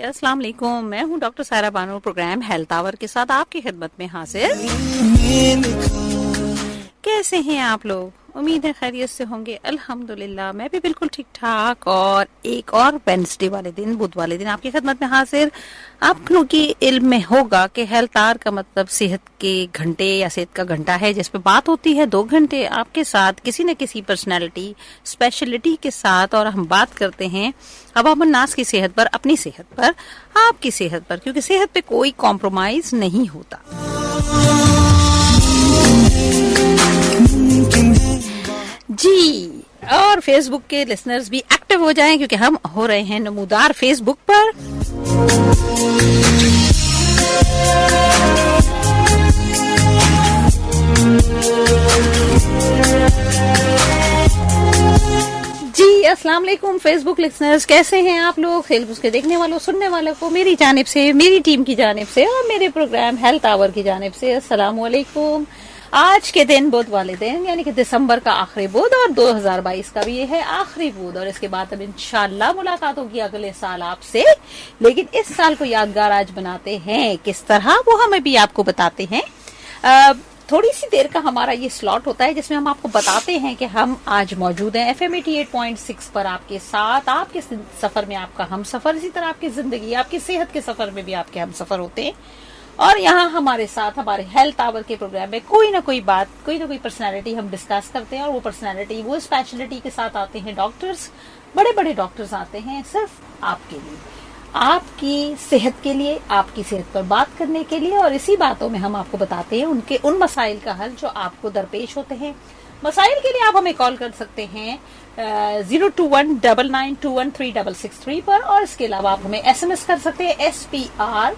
अस्सलाम वालेकुम। मैं हूं doctor Saira Bano, program health hour के साथ आपकी खिदमत में हाजिर। कैसे हैं आप लोग? उम्मीद है खैरियत से होंगे। अल्हम्दुलिल्लाह मैं भी बिल्कुल ठीक ठाक। और एक और वेडनेसडे वाले दिन, बुध वाले दिन आपकी खिदमत में हाजिर। आप लोगों की इल्म में होगा कि हेल्थ आवर का मतलब सेहत के घंटे या सेहत का घंटा है, जिसपे बात होती है 2 घंटे आपके साथ किसी न किसी पर्सनैलिटी स्पेशलिटी के साथ। और हम बात करते हैं अवामुन नास की सेहत पर, अपनी सेहत पर, आपकी सेहत पर, क्योंकि सेहत पे कोई कॉम्प्रोमाइज नहीं होता। जी, और फेसबुक के लिसनर्स भी एक्टिव हो जाएं, क्योंकि हम हो रहे हैं नमूदार फेसबुक पर। जी, अस्सलाम वालेकुम फेसबुक लिसनर्स, कैसे हैं आप लोग? फेसबुक के देखने वालों, सुनने वालों को मेरी जानिब से, मेरी टीम की जानिब से और मेरे प्रोग्राम हेल्थ आवर की जानिब से अस्सलाम वालेकुम। आज के दिन बुध वाले दिन, यानी कि दिसंबर का आखिरी बुध और 2022 का भी ये है आखिरी बुध। और इसके बाद अब इंशाल्लाह मुलाकात होगी अगले साल आपसे। लेकिन इस साल को यादगार आज बनाते हैं किस तरह, वो हमें भी आपको बताते हैं। थोड़ी सी देर का हमारा ये स्लॉट होता है जिसमें हम आपको बताते हैं कि हम आज मौजूद हैं FM 88.6 पर आपके साथ। आपके सफर में आपका हम सफर, इसी तरह आपकी जिंदगी, आपकी सेहत के सफर में भी आपके हम सफर होते हैं। और यहाँ हमारे साथ हमारे हेल्थ आवर के प्रोग्राम में कोई ना कोई बात, कोई ना कोई पर्सनालिटी हम डिस्कस करते हैं। और वो पर्सनालिटी, वो स्पेशलिटी के साथ आते हैं डॉक्टर्स, बड़े बड़े डॉक्टर्स आते हैं सिर्फ आपके लिए, आपकी सेहत के लिए, आपकी सेहत पर बात करने के लिए। और इसी बातों में हम आपको बताते हैं उनके उन मसाइल का हल जो आपको दरपेश होते हैं। मसाइल के लिए आप हमें कॉल कर सकते हैं 02199213663 पर। और इसके अलावा आप हमें SMS कर सकते हैं। SPR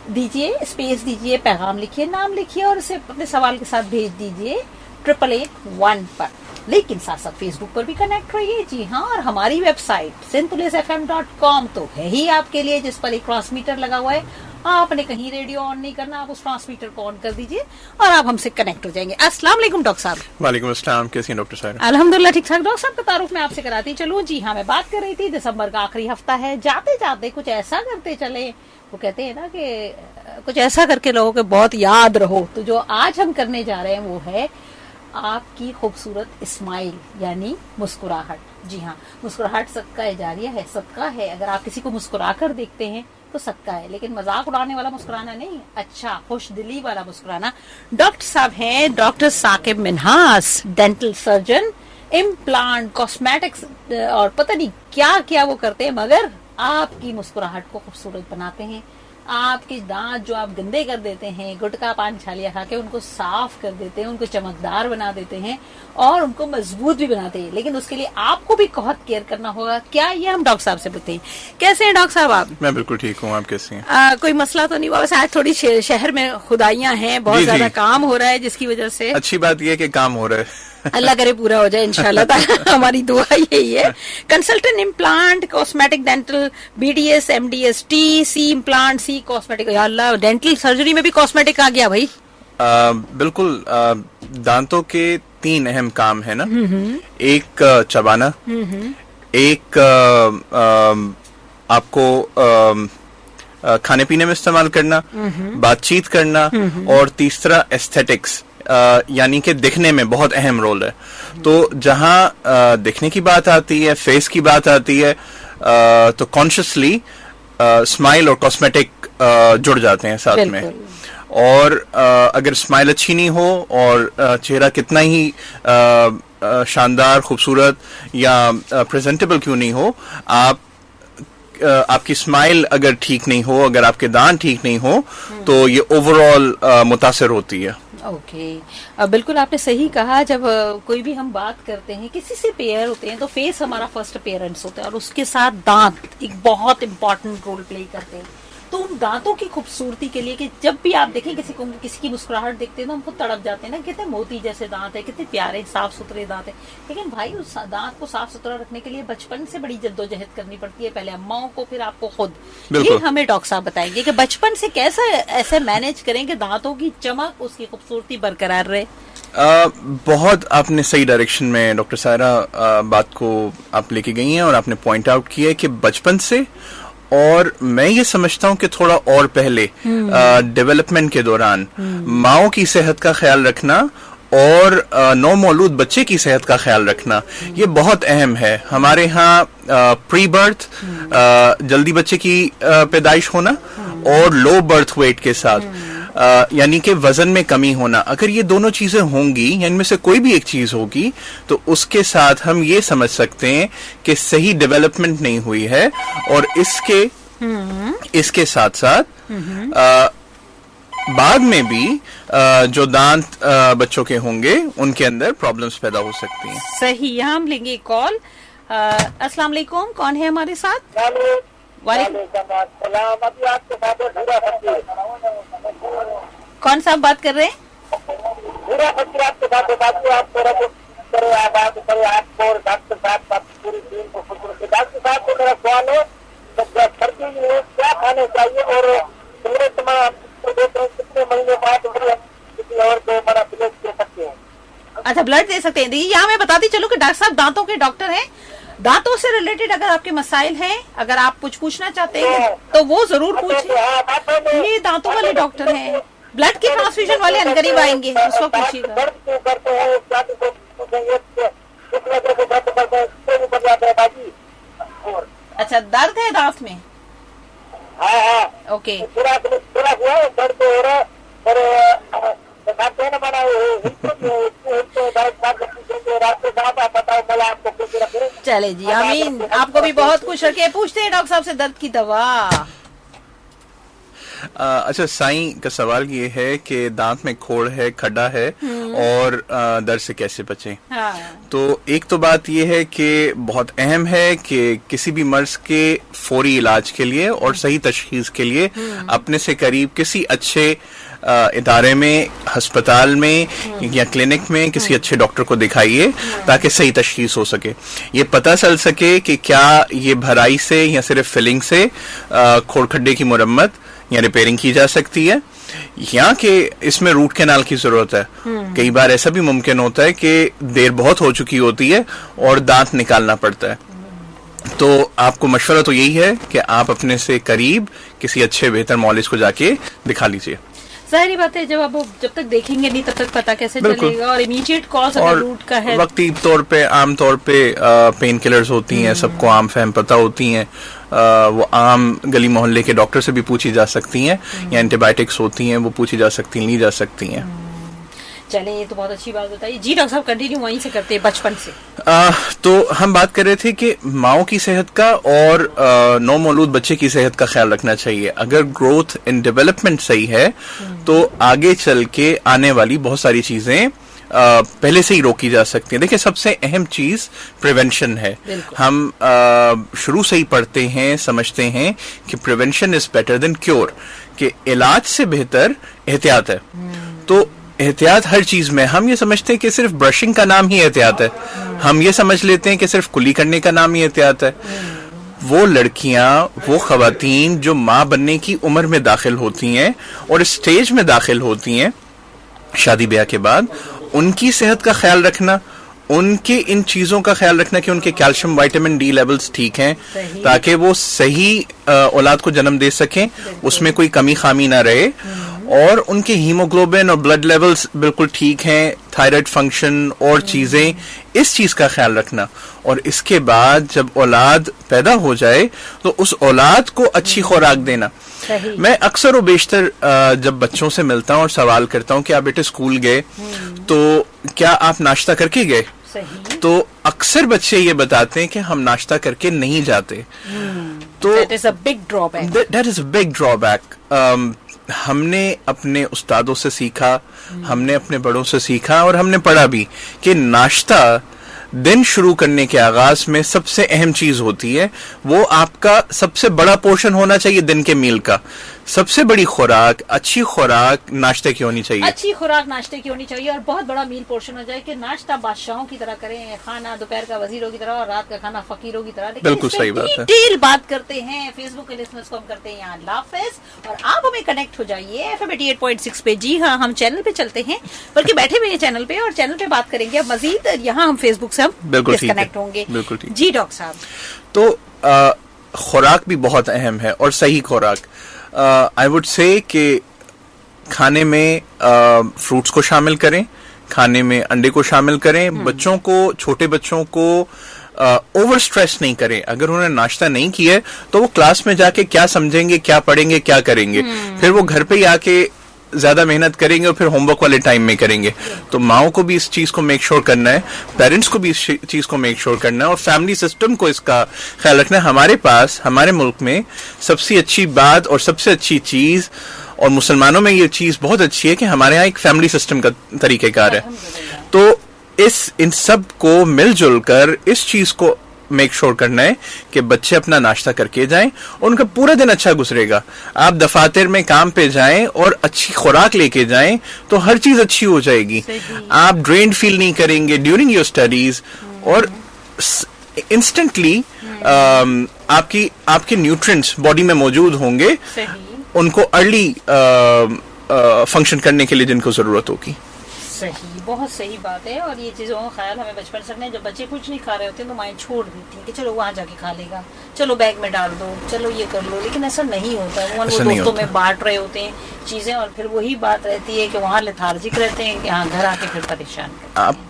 दीजिए, स्पेस दीजिए, पैगाम लिखिए, नाम लिखिए और इसे अपने सवाल के साथ भेज दीजिए 8881 पर। लेकिन साथ साथ फेसबुक पर भी कनेक्ट रहिए। जी हाँ, और हमारी वेबसाइट sindpolicefm.com तो है ही आपके लिए, जिस पर एक ट्रांसमीटर लगा हुआ है। आपने कहीं रेडियो ऑन नहीं करना, आप उस ट्रांसमीटर को ऑन कर दीजिए और आप हमसे कनेक्ट हो जाएंगे। अस्सलाम वालेकुम डॉक्टर साहब। वालेकुम अस्सलाम, कैसी हैं डॉक्टर साहब? अल्हम्दुलिल्लाह ठीक ठाक। डॉक्टर साहब का तारुफ मैं आपसे कराती चलूं। जी हाँ, मैं बात कर रही थी, दिसंबर का आखिरी हफ्ता है, जाते जाते कुछ ऐसा करते चले। वो कहते हैं ना कि कुछ ऐसा करके लोगों को बहुत याद रहो। तो जो आज हम करने जा रहे हैं वो है आपकी खूबसूरत स्माइल, यानी मुस्कुराहट। जी हाँ, मुस्कुराहट सदका जारिया है, सदका है। अगर आप किसी को मुस्कुरा कर देखते हैं तो सदका है, लेकिन मजाक उड़ाने वाला मुस्कुराना नहीं, अच्छा खुश दिली वाला मुस्कुराना। डॉक्टर साहब हैं doctor Saqib Minhas, dental surgeon, implant, cosmetics और पता नहीं क्या क्या वो करते हैं, मगर आपकी मुस्कुराहट को खूबसूरत बनाते हैं। आपके दांत जो आप गंदे कर देते हैं, गुटखा पान छालिया खा के, उनको साफ कर देते हैं, उनको चमकदार बना देते हैं और उनको मजबूत भी बनाते हैं। लेकिन उसके लिए आपको भी बहुत केयर करना होगा। क्या ये हम डॉक्टर साहब से पूछते हैं। कैसे हैं डॉक्टर साहब आप? मैं बिल्कुल ठीक हूँ, आप कैसे हैं? कोई मसला तो नहीं हुआ? वैसे आज थोड़ी शहर में खुदाइयां हैं, बहुत ज्यादा काम हो रहा है, जिसकी वजह से अच्छी बात यह है कि काम हो रहा है। अल्लाह करे पूरा हो जाए इंशाल्लाह। हमारी दुआ यही है। Consultant implant, cosmetic, dental, BDS, MDS, C implant, C cosmetic. या अल्लाह, डेंटल सर्जरी में भी कॉस्मेटिक आ गया भाई। बिल्कुल। दांतों के 3 अहम काम है ना, एक चबाना, एक आपको खाने पीने में इस्तेमाल करना, बातचीत करना, और तीसरा एस्थेटिक्स, यानी कि दिखने में बहुत अहम रोल है। तो जहां दिखने की बात आती है, फेस की बात आती है, तो कॉन्शियसली स्माइल और कॉस्मेटिक जुड़ जाते हैं साथ में। और अगर स्माइल अच्छी नहीं हो और चेहरा कितना ही शानदार, खूबसूरत या प्रेजेंटेबल क्यों नहीं हो, आपकी स्माइल अगर ठीक नहीं हो, अगर आपके दांत ठीक नहीं हो, तो ये ओवरऑल मुतासिर होती है। ओके, बिल्कुल आपने सही कहा। जब कोई भी हम बात करते हैं, किसी से पेयर होते हैं, तो फेस हमारा फर्स्ट अपेयरेंस होता है और उसके साथ दांत एक बहुत इंपॉर्टेंट रोल प्ले करते हैं। तो उन दांतों की खूबसूरती के लिए कि जब भी आप देखें किसी की मुस्कुराहट देखते हैं तो हम खुद तड़प जाते हैं ना, कितने मोती जैसे दांत है, कितने प्यारे साफ सुथरे दांत है। लेकिन भाई उस दांत को साफ सुथरा रखने के लिए बचपन से बड़ी जद्दोजहद करनी पड़ती है, पहले अम्माओं को, फिर आपको खुद। ये हमें डॉक्टर साहब बताएंगे कि बचपन से कैसे ऐसे मैनेज करें कि दांतों की चमक, उसकी खूबसूरती बरकरार रहे। बहुत आपने सही डायरेक्शन में डॉक्टर सायरा बात को आप लेके गई हैं और आपने पॉइंट आउट किया है कि बचपन से और मैं ये समझता हूँ कि थोड़ा और पहले डेवलपमेंट के दौरान माओ की सेहत का ख्याल रखना और नौमौलूद बच्चे की सेहत का ख्याल रखना ये बहुत अहम है। हमारे यहाँ प्री बर्थ जल्दी बच्चे की पैदाइश होना और लो बर्थ वेट के साथ यानी कि वजन में कमी होना, अगर ये दोनों चीजें होंगी या इनमें से कोई भी एक चीज होगी तो उसके साथ हम ये समझ सकते हैं कि सही डेवलपमेंट नहीं हुई है और इसके साथ साथ बाद में भी जो दांत बच्चों के होंगे उनके अंदर प्रॉब्लम्स पैदा हो सकती हैं। सही, यहाँ हम लेंगे कॉल। अस्सलाम वालेकुम, कौन है हमारे साथ? कौन सा आप बात कर रहे हैं? क्या खाने चाहिए और कितने महीने बाद और 2 बड़ा ब्लड दे सकते हैं? अच्छा, ब्लड दे सकते हैं। देखिए, यहाँ मैं बताती चलूं कि डॉक्टर साहब दांतों के डॉक्टर हैं। दांतों से रिलेटेड अगर आपके मसाइल हैं, अगर आप कुछ पूछना चाहते हैं तो वो जरूर पूछें। ये दांतों वाले डॉक्टर हैं। ब्लड की ट्रांसफ्यूजन वाले अनकरीब आएंगे, उसको पूछिएगा। अच्छा, दर्द है दांत में? ओके, चले जी, आमीन। आपको भी बहुत खुश रखे। पूछते हैं डॉक्टर साहब से दर्द की दवा। अच्छा, साईं का सवाल ये है कि दांत में खोड़ है, खड्डा है और दर्द से कैसे बचें। तो एक तो बात ये है कि बहुत अहम है कि किसी भी मर्ज के फौरी इलाज के लिए और सही तशखीस के लिए अपने से करीब किसी अच्छे इदारे में, अस्पताल में या क्लिनिक में किसी अच्छे डॉक्टर को दिखाइए ताकि सही तशखीस हो सके। ये पता चल सके कि क्या ये भराई से या सिर्फ फिलिंग से खोड़ खड्डे की मुरम्मत या रिपेयरिंग की जा सकती है या कि इसमें रूट कैनाल की जरूरत है। कई बार ऐसा भी मुमकिन होता है कि देर बहुत हो चुकी होती है और दांत निकालना पड़ता है। तो आपको मशवरा तो यही है कि आप अपने से करीब किसी अच्छे बेहतर मौलिस को जाके दिखा लीजिए। जाहिर बात है, जब तक देखेंगे नहीं तब तक पता कैसे चलेगा। और इमीडिएट कॉज अगर रूट का है, वक्ती तौर पे आम तौर पे पेन किलर्स होती हैं, सबको आम फहम पता होती हैं। वो आम गली मोहल्ले के डॉक्टर से भी पूछी जा सकती हैं या एंटीबायोटिक्स होती हैं वो पूछी जा सकती हैं, ली जा सकती हैं। चले, ये तो बहुत अच्छी बात बताइए जी। डॉक्टर साहब कंटिन्यू वहीं से करते हैं बचपन से। तो हम बात कर रहे थे कि माओ की सेहत का और नौमौलूद बच्चे की सेहत का ख्याल रखना चाहिए। अगर ग्रोथ इन डेवलपमेंट सही है तो आगे चल के आने वाली बहुत सारी चीजें पहले से ही रोकी जा सकती है। देखिए, सबसे अहम चीज प्रिवेंशन है। हम शुरू से ही पढ़ते हैं, समझते हैं कि prevention is better than cure, कि इलाज से बेहतर एहतियात है। तो एहतियात हर चीज में, हम ये समझते हैं कि सिर्फ ब्रशिंग का नाम ही एहतियात है। हम ये समझ लेते हैं कि सिर्फ कुली करने का नाम ही एहतियात है। वो लड़कियां, वो खवातीन जो माँ बनने की उम्र में दाखिल होती हैं और स्टेज में दाखिल होती हैं शादी ब्याह के बाद, उनकी सेहत का ख्याल रखना, उनके इन चीजों का ख्याल रखना कि उनके कैल्शियम, विटामिन डी लेवल्स ठीक हैं ताकि वो सही औलाद को जन्म दे सकें, उसमें कोई कमी खामी ना रहे, और उनके हीमोग्लोबिन और ब्लड लेवल्स बिल्कुल ठीक हैं, थायराइड फंक्शन और चीजें, इस चीज का ख्याल रखना। और इसके बाद जब औलाद पैदा हो जाए तो उस औलाद को अच्छी खुराक देना। मैं अक्सर व बेशतर जब बच्चों से मिलता हूँ और सवाल करता हूँ कि आप बेटे स्कूल गए तो क्या आप नाश्ता करके गए, तो अक्सर बच्चे ये बताते हैं कि हम नाश्ता करके नहीं जाते। तो that is a big drawback. That is a big drawback. हमने अपने उस्तादों से सीखा, हमने अपने बड़ों से सीखा और हमने पढ़ा भी कि नाश्ता दिन शुरू करने के आगाज में सबसे अहम चीज होती है। वो आपका सबसे बड़ा पोर्शन होना चाहिए दिन के मील का। सबसे बड़ी खुराक, अच्छी खुराक नाश्ते की होनी चाहिए। अच्छी खुराक नाश्ते की होनी चाहिए और बहुत बड़ा मील पोर्शन हो जाए कि नाश्ता बादशाहों की तरह करें, खाना दोपहर का वजीरों की तरह और रात का खाना फकीरों की तरह। बिल्कुल सही बात है। डिटेल बात करते हैं। फेसबुक के लिसनर्स को हम करते हैं यहाँ लाफिज, और आप हमें कनेक्ट हो जाइए FM 88.6 पे। जी हाँ, हम चैनल पे चलते हैं, बल्कि बैठे हुए हैं चैनल पे और चैनल पे बात करेंगे अब मजीद। यहाँ हम फेसबुक से हम डिस्कनेक्ट होंगे। बिल्कुल ठीक जी डॉक्टर साहब। तो खुराक भी बहुत अहम है और सही खुराक। आई वुड से कि खाने में फ्रूट्स को शामिल करें, खाने में अंडे को शामिल करें, बच्चों को, छोटे बच्चों को ओवर स्ट्रेस नहीं करें। अगर उन्होंने नाश्ता नहीं किया है तो वो क्लास में जाके क्या समझेंगे, क्या पढ़ेंगे, क्या करेंगे, फिर वो घर पे ही आके ज्यादा मेहनत करेंगे और फिर होमवर्क वाले टाइम में करेंगे। तो माओ को भी इस चीज को मेक श्योर करना है, पेरेंट्स को भी इस चीज को मेक श्योर करना है और फैमिली सिस्टम को इसका ख्याल रखना है। हमारे पास, हमारे मुल्क में सबसे अच्छी बात और सबसे अच्छी चीज, और मुसलमानों में ये चीज बहुत अच्छी है कि हमारे यहाँ एक फैमिली सिस्टम का तरीकेकार है। तो इन सब को मिलजुल कर इस चीज को मेक श्योर करना है कि बच्चे अपना नाश्ता करके जाएं, उनका पूरा दिन अच्छा गुजरेगा। आप दफातर में काम पे जाएं और अच्छी खुराक लेके जाएं तो हर चीज अच्छी हो जाएगी। आप ड्रेन्ड फील नहीं करेंगे ड्यूरिंग योर स्टडीज और इंस्टेंटली आपके न्यूट्रिएंट्स बॉडी में मौजूद होंगे, उनको अर्ली फंक्शन करने के लिए जिनको जरूरत होगी। सही, बहुत सही बात है। और ये चीज़ों का ख्याल हमें बचपन से रखना है। जब बच्चे कुछ नहीं खा रहे होते तो माएँ छोड़ देती हैं कि चलो वहाँ जाके खा लेगा, चलो बैग में डाल दो, चलो ये कर लो, लेकिन ऐसा नहीं होता है। वो दोस्तों में बांट रहे होते हैं चीजें और फिर वही बात रहती है कि वहाँ लेथार्जिक रहते हैं कि हाँ घर आके फिर परेशान।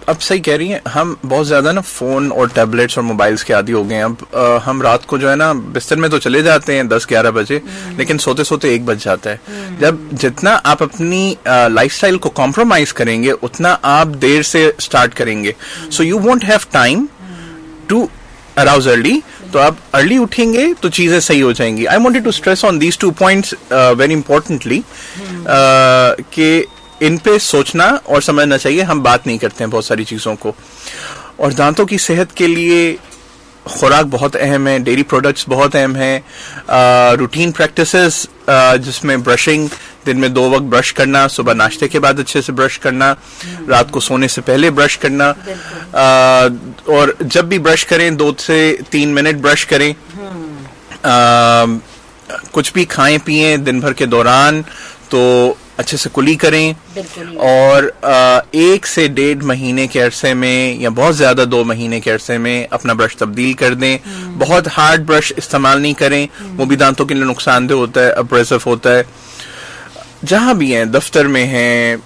आप सही कह रही हैं। हम बहुत ज्यादा ना फोन और टैबलेट्स और मोबाइल्स के आदी हो गए हैं। अब हम रात को जो है ना बिस्तर में तो चले जाते हैं 10-11 बजे, लेकिन सोते सोते 1 बज जाता है। जब जितना आप अपनी लाइफस्टाइल को कॉम्प्रोमाइज करेंगे उतना आप देर से स्टार्ट करेंगे। So you won't have time to arouse early. तो आप अर्ली उठेंगे तो चीजें सही हो जाएंगी। I wanted to stress on these 2 points very importantly कि इन पे सोचना और समझना चाहिए। हम बात नहीं करते हैं बहुत सारी चीजों को। और दांतों की सेहत के लिए खुराक बहुत अहम है, डेयरी प्रोडक्ट्स बहुत अहम है, रूटीन प्रैक्टिसेस जिसमें ब्रशिंग, दिन में 2 वक्त ब्रश करना, सुबह नाश्ते के बाद अच्छे से ब्रश करना, रात को सोने से पहले ब्रश करना, और जब भी ब्रश करें 2 से 3 मिनट ब्रश करें। कुछ भी खाएं पिएं दिन भर के दौरान तो अच्छे से कुली करें। और 1 से 1.5 महीने के अरसे में या बहुत ज्यादा 2 महीने के अरसे में अपना ब्रश तब्दील कर दें। बहुत हार्ड ब्रश इस्तेमाल नहीं करें, वो भी दांतों के लिए नुकसानदेह होता है, अब्रेसिव होता है। जहां भी हैं, दफ्तर में हैं,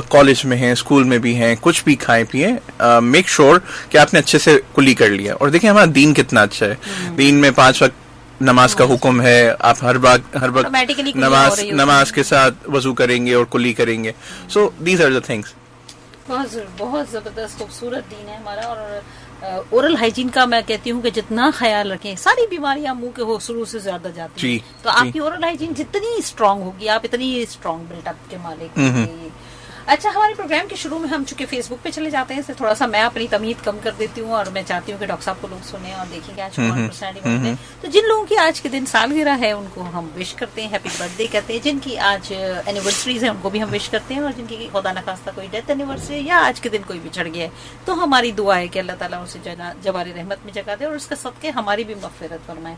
कॉलेज में हैं, स्कूल में भी हैं, कुछ भी खाएं पिए, मेक श्योर कि आपने अच्छे से कुली कर लिया। और देखिए हमारा दीन कितना अच्छा है। दीन में 5 वक्त नमाज का हुक्म है। आप हर वक्त नमाज के साथ वजू करेंगे और कुली करेंगे। So these are the things. बहुत जबरदस्त खूबसूरत दीन है हमारा। और ओरल हाइजीन का मैं कहती हूँ कि जितना ख्याल रखें, सारी बीमारियां मुंह के शुरू से ज्यादा जाती हैं। तो आपकी ओरल हाइजीन जितनी स्ट्रांग होगी, आप इतनी स्ट्रांग बिल्टअप के मालिक होंगे। अच्छा, हमारे प्रोग्राम के शुरू में हम चूंकि फेसबुक पे चले जाते हैं, इससे थोड़ा सा मैं अपनी तमीद कम कर देती हूँ और मैं चाहती हूँ कि डॉक्टर साहब को लोग सुने और देखें कि आज कौन पर्सनैलिटी बनते हैं। तो जिन लोगों की आज के दिन सालगिरह है उनको हम विश करते हैं, हैप्पी बर्थडे कहते हैं। जिनकी आज एनिवर्सरीज है उनको भी हम विश करते हैं। और जिनकी खुदा न खास्ता कोई डेथ एनिवर्सरी या आज के दिन कोई बिछड़ गया है तो हमारी दुआ है कि अल्लाह ताला उसे जवारी रहमत में जगा दे और उसका सदके हमारी भी मग़फ़िरत फरमाए।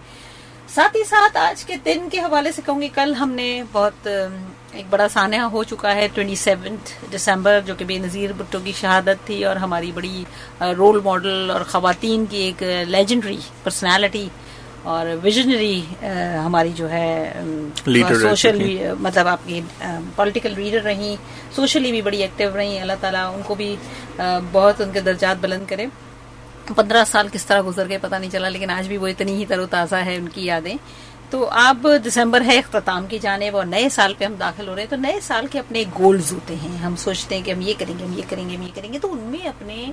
साथ ही साथ आज के दिन के हवाले से कहूँगी, कल हमने बहुत एक बड़ा सानहा हो चुका है 27 दिसंबर, जो कि बेनज़ीर भुट्टो की शहादत थी और हमारी बड़ी रोल मॉडल और ख़वातीन की एक लेजेंडरी पर्सनालिटी और विजनरी हमारी जो है सोशल, मतलब आपकी पॉलिटिकल लीडर रही, सोशली भी बड़ी एक्टिव रही। अल्लाह ताला उनको भी बहुत उनके दर्जात बुलंद करे। 15 साल किस तरह गुजर गए पता नहीं चला, लेकिन आज भी वो इतनी ही तरोताज़ा है उनकी यादें। तो अब दिसंबर है इख्तिताम की जानिब और नए साल पे हम दाखिल हो रहे हैं। तो नए साल के अपने गोल्स होते हैं, हम सोचते हैं कि हम ये करेंगे, हम ये करेंगे, हम ये करेंगे। तो उनमें अपने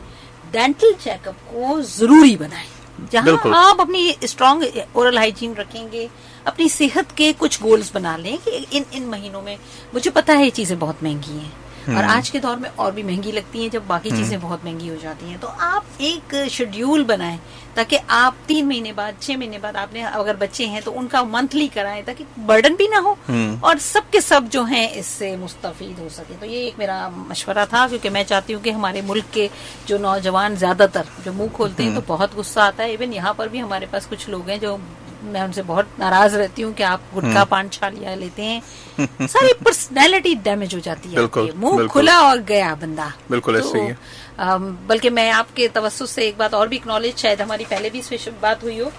डेंटल चेकअप को जरूरी बनाएं। जहां आप अपनी स्ट्रांग ओरल हाइजीन रखेंगे, अपनी सेहत के कुछ गोल्स बना लें कि इन महीनों में, मुझे पता है ये चीजें बहुत महंगी हैं और आज के दौर में और भी महंगी लगती हैं जब बाकी चीजें बहुत महंगी हो जाती हैं। तो आप एक शेड्यूल बनाएं ताकि आप 3 महीने बाद, 6 महीने बाद, आपने अगर बच्चे हैं तो उनका मंथली कराएं ताकि बर्डन भी ना हो और सब के सब जो हैं इससे मुस्तफीद हो सके। तो ये एक मेरा मशवरा था, क्योंकि मैं चाहती हूँ कि हमारे मुल्क के जो नौजवान ज्यादातर जो मुंह खोलते हैं तो बहुत गुस्सा आता है। इवन यहाँ पर भी हमारे पास कुछ लोग हैं जो मैं उनसे बहुत नाराज रहती हूँ कि आप गुटखा पान छालिया लेते हैं, सारी पर्सनैलिटी डैमेज हो जाती है, मुंह खुला और गया बंदा। बिल्कुल ऐसे ही है। बल्कि मैं आपके तवस्सुस से एक बात और भी एक्नॉलेज, शायद हमारी पहले भी इस बात हुई हो,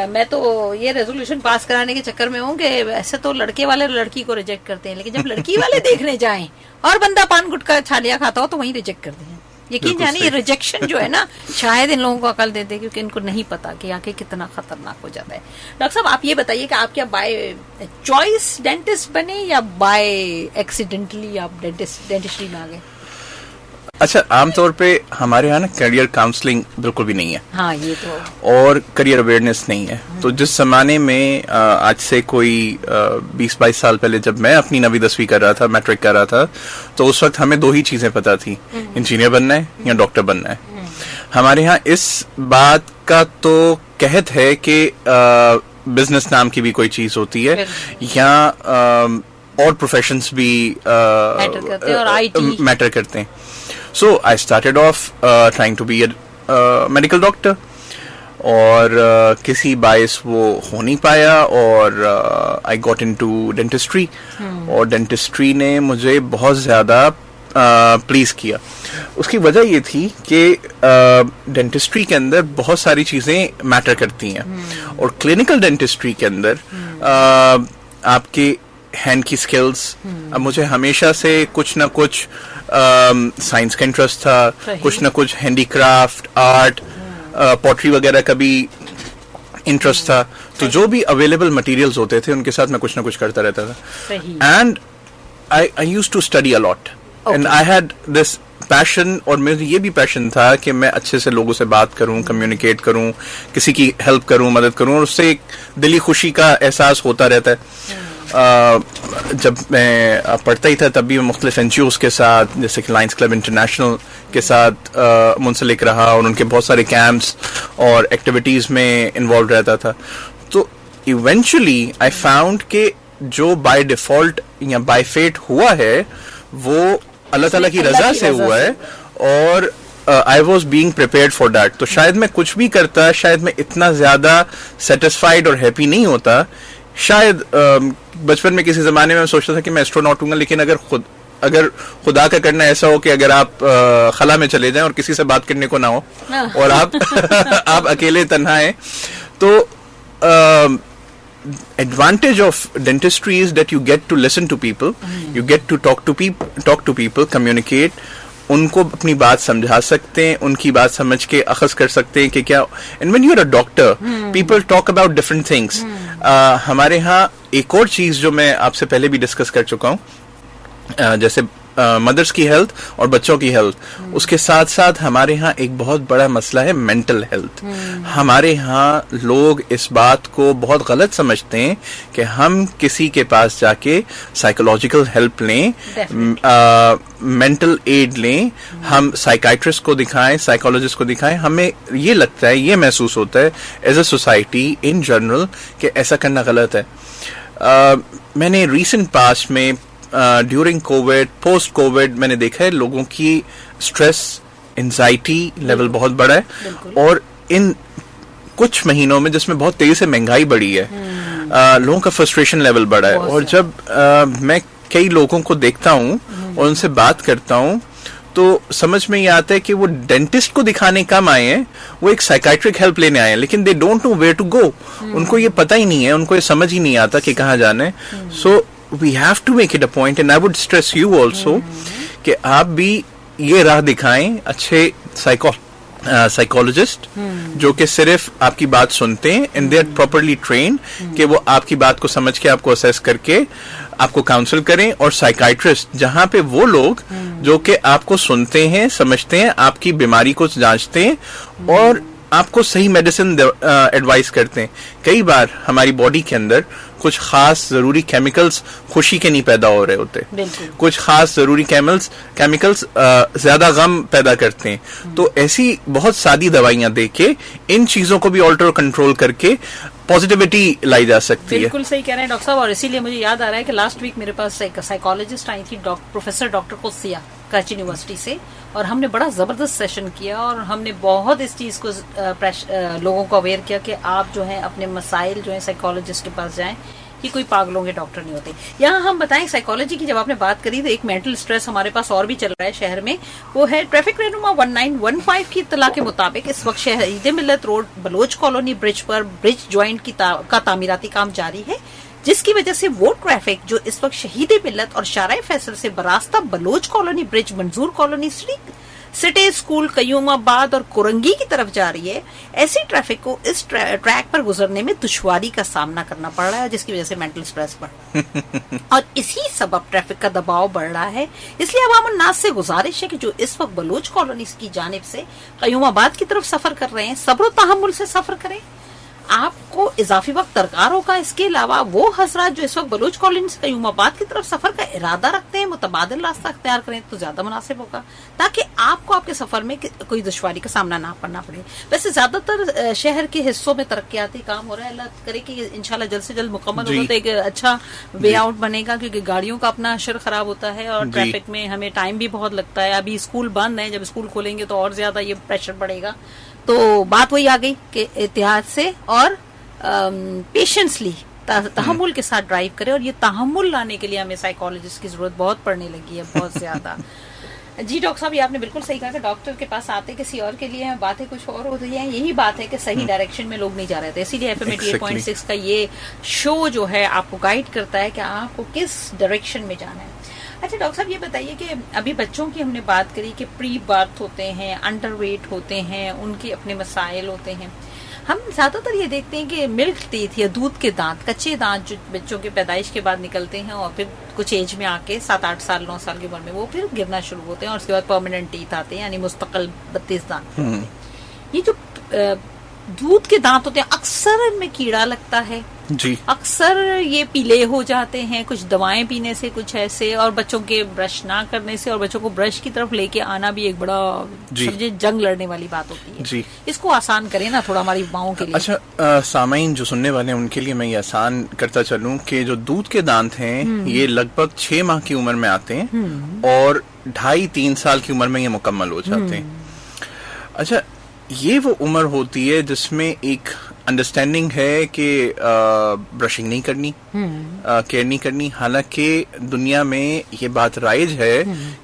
मैं तो ये रेजोल्यूशन पास कराने के चक्कर में हूँ कि ऐसे तो लड़के वाले लड़की को रिजेक्ट करते हैं, लेकिन जब लड़की वाले देखने जाएं और बंदा पान गुटखा छालिया खाता हो तो वहीं रिजेक्ट करते हैं। यकीन जानिए ये रिजेक्शन जो है ना, शायद इन लोगों को अकल देते, क्योंकि इनको नहीं पता कि आगे कितना खतरनाक हो जाता है। डॉक्टर साहब आप ये बताइए कि आप क्या बाय चॉइस डेंटिस्ट बने या बाय एक्सीडेंटली आप डेंटिस्ट्री में आ गए? अच्छा, आमतौर पे हमारे यहाँ ना करियर काउंसलिंग बिल्कुल भी नहीं है। हाँ, ये तो, और करियर अवेयरनेस नहीं है। तो जिस जमाने में आज से कोई 20-22 साल पहले जब मैं अपनी 9वीं 10वीं कर रहा था, मैट्रिक कर रहा था, तो उस वक्त हमें 2 ही चीजें पता थी, इंजीनियर बनना है या डॉक्टर बनना है। हमारे यहाँ इस बात का तो कहत है कि बिजनेस नाम की भी कोई चीज होती है, या और प्रोफेशंस भी मैटर करते हैं। So I started off trying to be a medical doctor, और किसी बायस वो हो नहीं पाया, और I got into dentistry, और डेंटिस्ट्री ने मुझे बहुत ज़्यादा प्लीज किया। उसकी वजह ये थी कि डेंटिस्ट्री के अंदर बहुत सारी चीज़ें मैटर करती हैं, और क्लिनिकल डेंटिस्ट्री के अंदर आपके हैंड की स्किल्स, अब मुझे हमेशा से कुछ ना कुछ साइंस का इंटरेस्ट था, कुछ ना कुछ हैंडीक्राफ्ट, आर्ट, पॉटरी वगैरह का भी इंटरेस्ट था। तो जो भी अवेलेबल मटेरियल्स होते थे उनके साथ मैं कुछ ना कुछ करता रहता था। And I used to study a lot, and I had this passion, और मेरे ये भी पैशन था कि मैं अच्छे से लोगों से बात करूं, कम्युनिकेट करूं, किसी की हेल्प करूं, मदद करूं, और उससे एक दिली खुशी का एहसास होता रहता है। जब मैं पढ़ता ही था तब भी मैं मुख्तलिफ एनजीओज के साथ, जैसे कि लायंस क्लब इंटरनेशनल के साथ मुंसलिक रहा, और उनके बहुत सारे कैंप्स और एक्टिविटीज में इन्वॉल्व रहता था। तो इवेंचुअली आई फाउंड कि जो बाय डिफॉल्ट या बाय फेट हुआ है वो अल्लाह ताला की रजा से हुआ है, और I was being prepared for that. तो शायद मैं कुछ भी करता, शायद मैं इतना ज्यादा सेटिस्फाइड और हैप्पी नहीं होता। शायद बचपन में किसी जमाने में सोचता था कि मैं एस्ट्रोनॉट हूंगा, लेकिन अगर खुदा का करना ऐसा हो कि अगर आप खला में चले जाएं और किसी से बात करने को ना हो, और आप आप अकेले तन्हा हैं, तो advantage of dentistry is that you get to listen to people, you get to talk to people, communicate, उनको अपनी बात समझा सकते हैं, उनकी बात समझ के अखज़ कर सकते हैं कि क्या। And when you are a doctor, people talk about different things. हमारे यहाँ एक और चीज जो मैं आपसे पहले भी डिस्कस कर चुका हूँ, जैसे मदर्स की हेल्थ और बच्चों की हेल्थ, उसके साथ साथ हमारे यहाँ एक बहुत बड़ा मसला है मेंटल हेल्थ। हमारे यहाँ लोग इस बात को बहुत गलत समझते हैं कि हम किसी के पास जाके साइकोलॉजिकल हेल्प लें, मेंटल एड लें, हम साइकाइट्रिस्ट को दिखाएं, साइकोलॉजिस्ट को दिखाएं। हमें ये लगता है, ये महसूस होता है as a society in general कि ऐसा करना गलत है। मैंने रिसेंट पास्ट में ड्यूरिंग कोविड, पोस्ट कोविड, मैंने देखा है लोगों की स्ट्रेस, एंजाइटी लेवल बहुत बड़ा है, और इन कुछ महीनों में जिसमें बहुत तेजी से महंगाई बढ़ी है, लोगों का फ्रस्ट्रेशन लेवल बढ़ा है। और जब मैं कई लोगों को देखता हूँ और उनसे बात करता हूँ, तो समझ में ये आता है कि वो डेंटिस्ट को दिखाने कम आए हैं, वो एक साइकाइट्रिक हेल्प लेने आए हैं, लेकिन they don't know where to go. उनको ये पता ही नहीं है, उनको ये समझ ही नहीं आता कि कहाँ जाना है। सो we have to make it a point, and I would stress you also कि आप भी ये राह दिखाएं अच्छे साइकोलॉजिस्ट जो कि सिर्फ आपकी बात सुनते हैं, and they are properly trained कि वो आपकी बात को समझ के आपको असेस करके आपको काउंसिल करें, और साइकाइट्रिस्ट जहां पे वो लोग जो कि आपको सुनते हैं, समझते हैं, आपकी बीमारी को जांचते हैं और आपको सही मेडिसिन एडवाइस करते हैं। कई बार हमारी बॉडी के अंदर कुछ खास जरूरी केमिकल्स खुशी के नहीं पैदा हो रहे होते, कुछ खास जरूरी केमिकल्स ज्यादा गम पैदा करते हैं। तो ऐसी बहुत सादी दवाइयां देके इन चीजों को भी ऑल्टर कंट्रोल करके पॉजिटिविटी लाई जा सकती है। बिल्कुल सही कह रहे हैं डॉक्टर साहब, और इसीलिए मुझे याद आ रहा है कि लास्ट वीक मेरे पास एक साइकोलॉजिस्ट आई थी, प्रोफेसर डॉक्टर कुसिया कराची यूनिवर्सिटी से, और हमने बड़ा जबरदस्त सेशन किया और हमने बहुत इस चीज को लोगों को अवेयर किया कि आप जो है अपने मसाइल जो है साइकोलॉजिस्ट के पास जाएं, कि कोई पागलों के डॉक्टर नहीं होते। यहाँ हम बताएं साइकोलॉजी की जब आपने बात करी तो एक मेंटल स्ट्रेस हमारे पास और भी चल रहा है शहर में, वो है ट्रैफिक रहनुमा 1915 की इत्तला के मुताबिक इस वक्त शहीद मिल्लत रोड बलोच कॉलोनी ब्रिज पर ब्रिज ज्वाइंट का तामीराती काम जारी है, जिसकी वजह से वो ट्रैफिक जो इस वक्त शहीद मिल्लत और शारा फैसल से बरास्ता बलोच कॉलोनी ब्रिज मंजूर कॉलोनी सिटी स्कूल कयूमाबाद और कुरंगी की तरफ जा रही है, ऐसी ट्रैफिक को इस ट्रैक पर गुजरने में दुश्वारी का सामना करना पड़ रहा है, जिसकी वजह से मेंटल स्ट्रेस बढ़ रहा है और इसी सबब ट्रैफिक का दबाव बढ़ रहा है। इसलिए अवाम उन्नास से गुजारिश है कि जो इस वक्त बलोच कॉलोनी की जानिब से कयूमाबाद की तरफ सफर कर रहे हैं, सब्र तहम्मुल से सफर करें, आपको इजाफी वक्त दरकार होगा। इसके अलावा वो हजरात जो इस वक्त बलूच कॉलोनी से कयूमाबाद की तरफ सफर का इरादा रखते हैं, मुतबादिल रास्ता अख्तियार करें तो ज्यादा मुनासिब होगा, ताकि आपको आपके सफर में कोई दुश्वारी का सामना ना करना पड़े। वैसे ज्यादातर शहर के हिस्सों में तरक्याती काम हो रहा है, अल्लाह करे कि इंशाल्लाह जल्द से जल्द मुकम्मल होगा तो एक अच्छा वे आउट बनेगा, क्योंकि गाड़ियों का अपना अशर खराब होता है और ट्रैफिक में हमें टाइम भी बहुत लगता है। अभी स्कूल बंद है, जब स्कूल खोलेंगे तो और ज्यादा ये प्रेशर बढ़ेगा। तो बात वही आ गई कि एहतियात से और पेशेंसली तहम्मुल के साथ ड्राइव करें, और ये तहम्मुल लाने के लिए हमें साइकोलॉजिस्ट की जरूरत बहुत पड़ने लगी है, बहुत ज्यादा। जी डॉक्टर साहब, ये आपने बिल्कुल सही कहा कि डॉक्टर के पास आते किसी और के लिए हैं, बातें कुछ और होती हैं। यही बात है कि सही डायरेक्शन में लोग नहीं जा रहे थे, इसीलिए FM 88.6 का ये शो जो है आपको गाइड करता है कि आपको किस डायरेक्शन में जाना है। अच्छा डॉक्टर साहब, ये बताइए कि अभी बच्चों की हमने बात करी कि प्री बर्थ होते हैं, अंडरवेट होते हैं, उनके अपने मसाइल होते हैं। हम ज्यादातर ये देखते हैं कि मिल्क टीथ या दूध के दांत, कच्चे दांत जो बच्चों के पैदाइश के बाद निकलते हैं और फिर कुछ एज में आके 7-8 साल 9 साल की उम्र में वो फिर गिरना शुरू होते हैं, और उसके बाद परमानेंट टीथ आते हैं, यानी मुस्तकिल 32 दांत। ये जो दूध के दांत होते हैं अक्सर इनमें कीड़ा लगता है जी, अक्सर ये पीले हो जाते हैं, कुछ दवाएं पीने से, कुछ ऐसे, और बच्चों के ब्रश ना करने से, और बच्चों को ब्रश की तरफ लेके आना भी एक बड़ा समझे जंग लड़ने वाली बात होती है जी। इसको आसान करें ना थोड़ा हमारी माओं के लिए। अच्छा सामाइन जो सुनने वाले हैं उनके लिए मैं ये आसान करता चलूं कि जो दूध के दांत हैं ये लगभग 6 माह की उम्र में आते हैं और 2.5-3 साल की उम्र में ये मुकम्मल हो जाते हैं। अच्छा, ये वो उम्र होती है जिसमें एक अंडरस्टैंडिंग है कि ब्रशिंग नहीं करनी, केयर नहीं करनी। हालांकि दुनिया में ये बात राइज है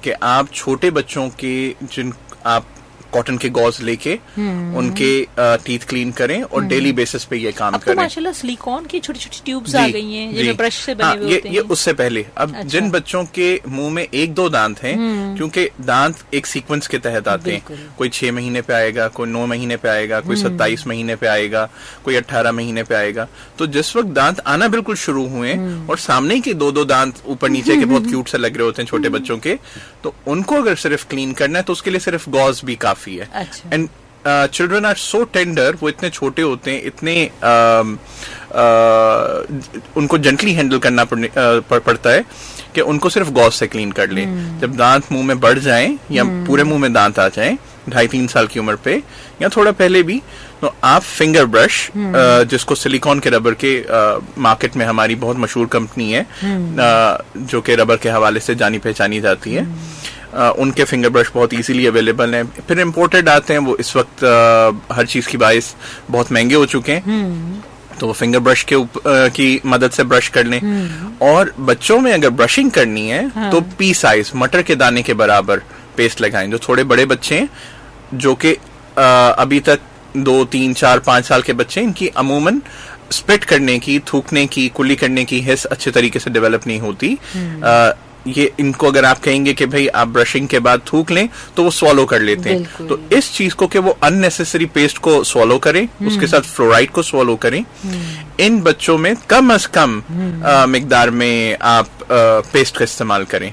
कि आप छोटे बच्चों के जिन आप कॉटन के गॉज लेके उनके टीथ क्लीन करें और डेली बेसिस पे ये काम करें। तो माशाल्लाह सिलिकॉन की छोटी-छोटी ट्यूब्स आ गई हैं जिनमें ब्रश से बने हुए होते हैं। ये उससे पहले अब जिन बच्चों के मुंह में 1-2 दांत हैं, क्योंकि दांत एक सीक्वेंस के तहत आते हैं, कोई 6 महीने पे आएगा, कोई 9 महीने पे आएगा, कोई 27 महीने पे आएगा, कोई 18 महीने पे आएगा। तो जिस वक्त दांत आना बिल्कुल शुरू हुए और सामने के 2-2 दांत ऊपर नीचे के बहुत क्यूट से लग रहे होते हैं छोटे बच्चों के, तो उनको अगर सिर्फ क्लीन करना है तो उसके लिए सिर्फ गॉज भी काफी है। And children are so tender, वो इतने छोटे होते हैं, इतने उनको जेंटली हैंडल करना पड़ता है कि उनको सिर्फ गॉज से क्लीन कर लें। जब दांत मुंह में बढ़ जाएं या पूरे मुंह में दांत आ जाएं 2.5-3 साल की उम्र पे या थोड़ा पहले भी, तो आप फिंगर ब्रश, जिसको सिलिकॉन के रबर के मार्केट में हमारी बहुत मशहूर कंपनी है जो कि रबर के हवाले से जानी पहचानी जाती है, उनके फिंगर ब्रश बहुत इजीली अवेलेबल हैं। फिर इम्पोर्टेड आते हैं, वो इस वक्त हर चीज की बाइस बहुत महंगे हो चुके हैं, तो वो फिंगर ब्रश के की मदद से ब्रश कर लें। और बच्चों में अगर ब्रशिंग करनी है तो पी साइज मटर के दाने के बराबर पेस्ट लगाएं। जो थोड़े बड़े बच्चे हैं, जो कि अभी तक 2, 3, 4, 5 साल के बच्चे, इनकी अमूमन स्पिट करने की, थूकने की, कुल्ली करने की हिस्स अच्छे तरीके से डेवलप नहीं होती। ये इनको अगर आप कहेंगे कि भाई आप ब्रशिंग के बाद थूक लें तो वो स्वॉलो कर लेते हैं। तो इस चीज को कि वो अननेसेसरी पेस्ट को स्वॉलो करें, उसके साथ फ्लोराइड को स्वॉलो करें। इन बच्चों में कम से कम मिकदार में आप पेस्ट का इस्तेमाल करें।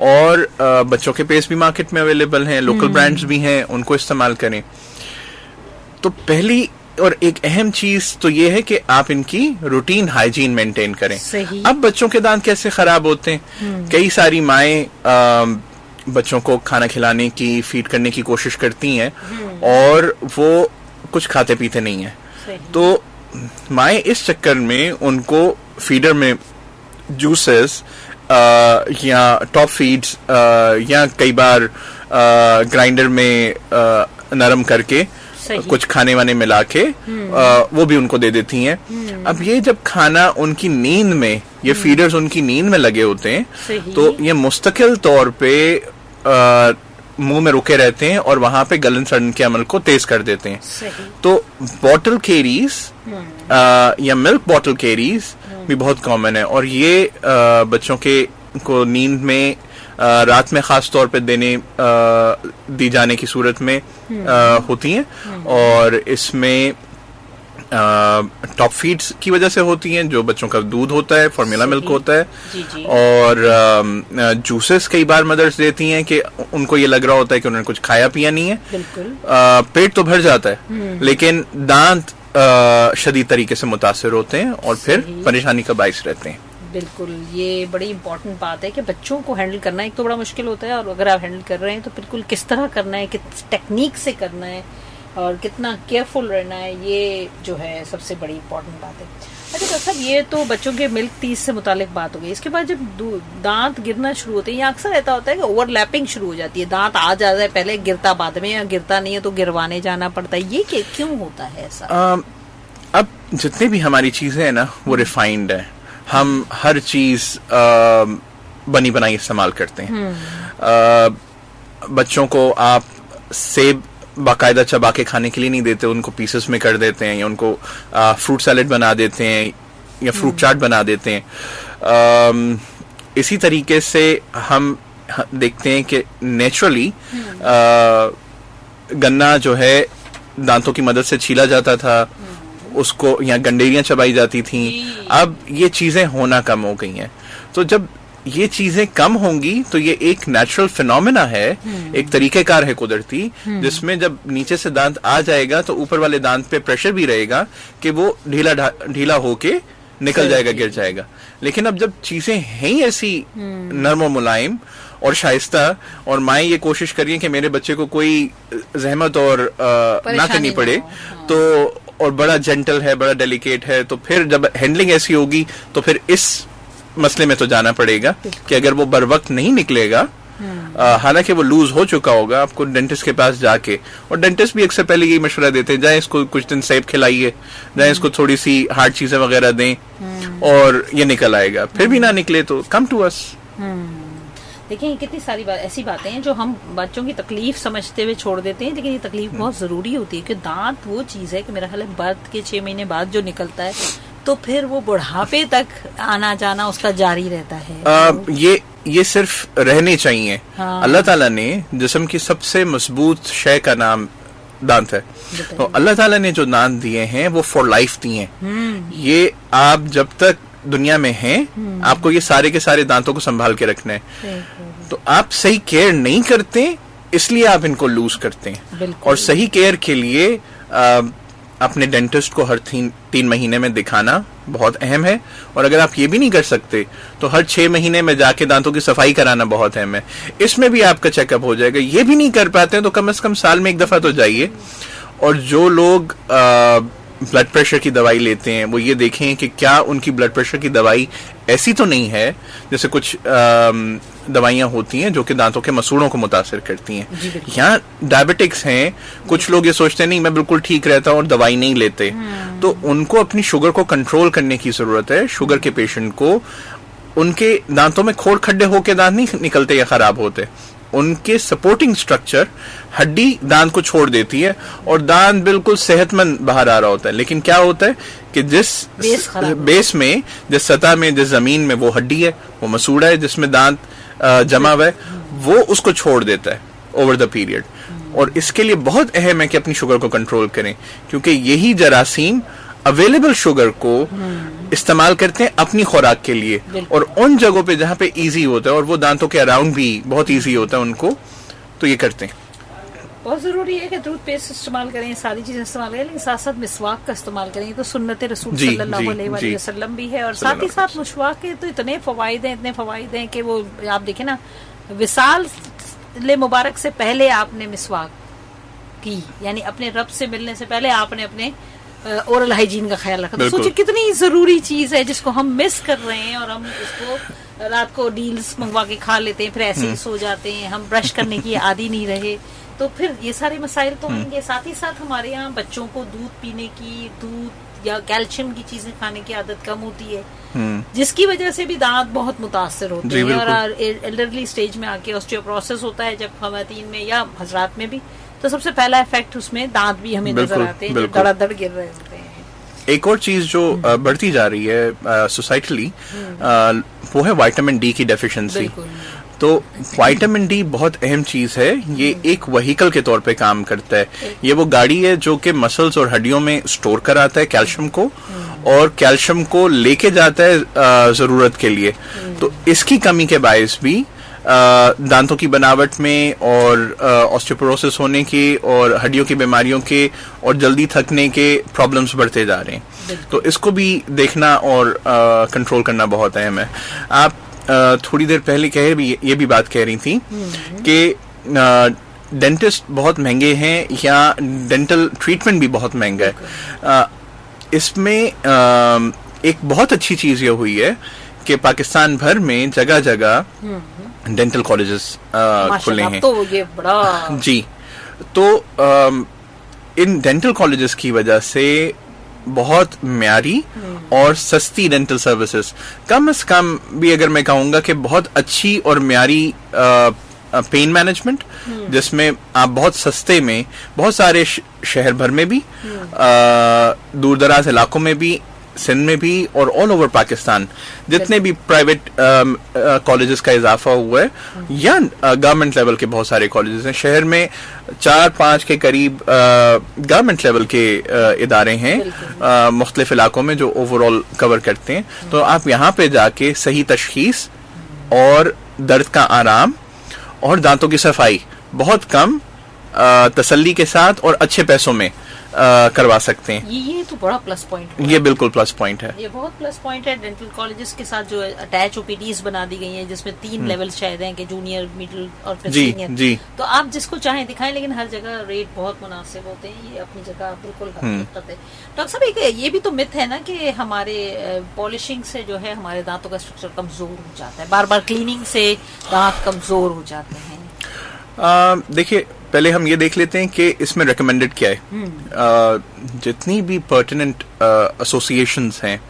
और बच्चों के पेस्ट भी मार्केट में अवेलेबल हैं, लोकल ब्रांड्स भी हैं, उनको इस्तेमाल करें। तो पहली और एक अहम चीज तो ये है कि आप इनकी रूटीन हाइजीन मेंटेन करें। अब बच्चों के दांत कैसे खराब होते हैं? कई सारी माएं बच्चों को खाना खिलाने की, फीड करने की कोशिश करती हैं और वो कुछ खाते पीते नहीं है, तो माएं इस चक्कर में उनको फीडर में जूसेस या टॉप फीड्स या कई बार ग्राइंडर में नरम करके कुछ खाने वाने मिला के वो भी उनको दे देती हैं। अब ये जब खाना उनकी नींद में, ये फीडर्स उनकी नींद में लगे होते हैं, तो ये मुस्तकिल तौर पे मुंह में रुके रहते हैं और वहां पे गलन सड़न के अमल को तेज कर देते हैं। तो बॉटल कैरीज या मिल्क बॉटल कैरीज भी बहुत कॉमन है, और ये बच्चों के को नींद में रात में खास तौर पे दी जाने की सूरत में होती हैं, और इसमें टॉप फीड्स की वजह से होती हैं, जो बच्चों का दूध होता है, फॉर्मूला मिल्क होता है। जी। और जूसेस कई बार मदर्स देती हैं कि उनको ये लग रहा होता है कि उन्होंने कुछ खाया पिया नहीं है, बिल्कुल पेट तो भर जाता है लेकिन दांत शदीद तरीके से मुतासिर होते हैं और फिर परेशानी का बाइस रहते हैं। बिल्कुल, ये बड़ी इंपॉर्टेंट बात है कि बच्चों को हैंडल करना एक तो बड़ा मुश्किल होता है, और अगर आप हैंडल कर रहे हैं तो बिल्कुल किस तरह करना है, किस टेक्निक से करना है और कितना केयरफुल रहना है, ये जो है सबसे बड़ी इंपॉर्टेंट बात है। अच्छा डॉक्टर साहब, ये तो बच्चों के मिल्क टीथ से मुतालिक बात हो गई। इसके बाद जब दांत गिरना शुरू होते हैं, या अक्सर ऐसा होता है कि ओवरलैपिंग शुरू हो जाती है, दांत आ जाता है पहले, गिरता बाद में, या गिरता नहीं है तो गिरवाने जाना पड़ता है, ये क्यों होता है ऐसा? अब जितनी भी हमारी चीजें हैं ना वो रिफाइंड है, हम हर चीज बनी बनाई इस्तेमाल करते हैं। बच्चों को आप सेब बाकायदा चबा के खाने के लिए नहीं देते, उनको पीसेस में कर देते हैं, या उनको फ्रूट सैलेड बना देते हैं या फ्रूट चाट बना देते हैं। इसी तरीके से हम देखते हैं कि नेचुरली गन्ना जो है दांतों की मदद से छीला जाता था, उसको या गंडेरियां चबाई जाती थी। अब ये चीजें होना कम हो गई हैं, तो जब ये चीजें कम होंगी तो ये एक नेचुरल फिनोमेना है, एक तरीकेकार है कुदरती, जिसमें जब नीचे से दांत आ जाएगा तो ऊपर वाले दांत पे प्रेशर भी रहेगा कि वो ढीला होके निकल जाएगा, गिर जाएगा। लेकिन अब जब चीजें हैं ही ऐसी नरम और मुलायम और शाइस्ता, और माएँ ये कोशिश करिए कि मेरे बच्चे को कोई जहमत और ना करनी पड़े, तो और बड़ा जेंटल है, बड़ा डेलिकेट है, तो फिर जब हैंडलिंग ऐसी होगी तो फिर इस मसले में तो जाना पड़ेगा कि अगर वो बर वक्त नहीं निकलेगा, हालांकि वो लूज हो चुका होगा, आपको डेंटिस्ट के पास जाके, और डेंटिस्ट भी एक से पहले यही मशवरा देते हैं, जाए इसको कुछ दिन सेब खिलाइए, जाए इसको थोड़ी सी हार्ड चीजें वगैरह दें, और ये निकल आएगा। फिर भी ना निकले तो कम टू अस। देखिए कितनी सारी ऐसी बातें हैं जो हम बच्चों की तकलीफ समझते हुए छोड़ देते हैं, लेकिन ये तकलीफ बहुत जरूरी होती है कि दांत वो चीज है कि मेरा ख्याल है बर्थ के 6 महीने बाद जो निकलता है तो फिर वो बुढ़ापे तक आना जाना उसका जारी रहता है। ये सिर्फ रहने चाहिए। हाँ। अल्लाह ताला ने जिस्म की सबसे मजबूत शय का नाम दांत है, तो अल्लाह ताला ने जो दांत दिए हैं वो फॉर लाइफ दिए हैं। ये आप जब तक दुनिया में हैं, आपको ये सारे के सारे दांतों को संभाल के रखना है। तो आप सही केयर नहीं करते, इसलिए आप इनको लूज करते हैं। और सही केयर के लिए अपने डेंटिस्ट को हर 3 महीने में दिखाना बहुत अहम है, और अगर आप ये भी नहीं कर सकते तो हर 6 महीने में जाके दांतों की सफाई कराना बहुत अहम है। इसमें भी आपका चेकअप हो जाएगा। ये भी नहीं कर पाते हैं तो कम से कम साल में 1 दफा तो जाइए। और जो लोग ब्लड प्रेशर की दवाई लेते हैं वो ये देखें कि क्या उनकी ब्लड प्रेशर की दवाई ऐसी तो नहीं है, जैसे कुछ दवाइयां होती हैं जो कि दांतों के मसूड़ों को मुतासिर करती हैं। यहाँ डायबिटिक्स हैं, कुछ लोग ये सोचते हैं नहीं मैं बिल्कुल ठीक रहता हूँ और दवाई नहीं लेते, तो उनको अपनी शुगर को कंट्रोल करने की जरूरत है। शुगर के पेशेंट को उनके दांतों में खोड़ खड्डे होके दांत नहीं निकलते या खराब होते, उनके सपोर्टिंग स्ट्रक्चर हड्डी दांत को छोड़ देती है और दांत बिल्कुल सेहतमंद बाहर आ रहा होता है। लेकिन क्या होता है कि जिस बेस में, जिस सतह में, जिस जमीन में वो हड्डी है, वो मसूड़ा है जिसमें दांत जमा हुआ है, वो उसको छोड़ देता है ओवर द पीरियड। और इसके लिए बहुत अहम है कि अपनी शुगर को कंट्रोल करें, क्योंकि यही जरासीम अवेलेबल शुगर को इस्तेमाल करते हैं अपनी खुराक के लिए, और उन जगहों पे जहाँ पे इजी होता है, और वो दांतों के अराउंड भी बहुत इजी होता है उनको, तो ये करते हैं। बहुत जरूरी है कि टूथपेस्ट इस्तेमाल करें, सारी चीजें इस्तेमाल करें, लेकिन साथ साथ मिसवाक का इस्तेमाल करें। तो सुन्नत रसूल सल्लल्लाहु अलैहि वसल्लम भी है, और साथ ही साथ मिसवाक के तो इतने फवाइद हैं कि वो आप देखें ना, विसाल मुबारक से पहले आपने मिसवाक की, यानी अपने रब से मिलने से पहले आपने अपने ओरल हाइजीन का ख्याल रखा। तो सोचिए कितनी जरूरी चीज है जिसको हम मिस कर रहे हैं, और हम इसको रात को डील्स मंगवा के खा लेते हैं, फिर ऐसे ही सो जाते हैं, हम ब्रश करने की आदी नहीं रहे, तो फिर ये सारे मसाइल तो होंगे। साथ ही साथ हमारे यहाँ बच्चों को दूध पीने की, दूध या कैल्शियम की चीजें खाने की आदत कम होती है, जिसकी वजह से भी दांत बहुत मुतासर होते हैं, और एल्डरली स्टेज में आके ऑस्टियोपोरोसिस होता है जब खवातीन में या हजरात में भी, तो सबसे पहला इफेक्ट उसमें दांत भी हमें नजर आते हैं जो धड़ाधड़ गिर रहे होते हैं। एक और चीज जो बढ़ती जा रही है सोसाइटली, वो है विटामिन डी की डेफिशिएंसी। तो विटामिन डी बहुत अहम चीज है, ये एक व्हीकल के तौर पे काम करता है। ये वो गाड़ी है जो कि मसल्स और हड्डियों में स्टोर कराता है कैल्शियम को, और कैल्शियम को लेके जाता है जरूरत के लिए। तो इसकी कमी के बायस भी दांतों की बनावट में और ऑस्टियोपोरोसिस होने की और हड्डियों की बीमारियों के और जल्दी थकने के प्रॉब्लम्स बढ़ते जा रहे हैं। तो इसको भी देखना और कंट्रोल करना बहुत अहम है। आप थोड़ी देर पहले ये भी बात कह रही थी कि डेंटिस्ट बहुत महंगे हैं या डेंटल ट्रीटमेंट भी बहुत महंगा है। इसमें एक बहुत अच्छी चीज ये हुई है कि पाकिस्तान भर में जगह जगह डेंटल कॉलेजेस खुले हैं। तो ये बड़ा जी, तो इन डेंटल कॉलेजेस की वजह से बहुत म्यारी और सस्ती डेंटल सर्विसेज, कम से कम भी अगर मैं कहूँगा कि बहुत अच्छी और म्यारी पेन मैनेजमेंट, जिसमें आप बहुत सस्ते में बहुत सारे शहर भर में भी, दूर दराज इलाकों में भी, सिंध में भी और ऑल ओवर पाकिस्तान जितने भी प्राइवेट कॉलेजेस का इजाफा हुआ है या गवर्नमेंट लेवल के बहुत सारे कॉलेजेस हैं। शहर में 4-5 के करीब गवर्नमेंट लेवल के इदारे हैं मुख्तलिफ इलाकों में जो ओवरऑल कवर करते हैं। तो आप यहाँ पे जाके सही तशखीस और दर्द का आराम और दांतों की सफाई बहुत कम तसल्ली के साथ और अच्छे पैसों में करवा सकते हैं। ये तो बड़ा प्लस पॉइंट है। ये बिल्कुल प्लस पॉइंट है, ये बहुत प्लस पॉइंट है। डेंटल कॉलेजेस के साथ जो अटैच ओपीडीज बना दी गई हैं, जिसमें 3 लेवल शायद हैं कि जूनियर, मिडिल और फिर सीनियर। जी, तो आप जिसको चाहें दिखाएं, लेकिन हर जगह रेट बहुत मुनासिब होते हैं। ये अपनी जगह बिल्कुल हकीकत है। डॉक्टर साहब, एक ये भी तो मिथ है ना कि हमारे पॉलिशिंग से जो है हमारे दांतों का स्ट्रक्चर कमजोर हो जाता है, बार बार क्लीनिंग से दांत कमजोर हो जाते हैं। देखिए, पहले हम ये देख लेते हैं कि इसमें रिकमेंडेड क्या है। जितनी भी पर्टिनेंट एसोसिएशंस हैं,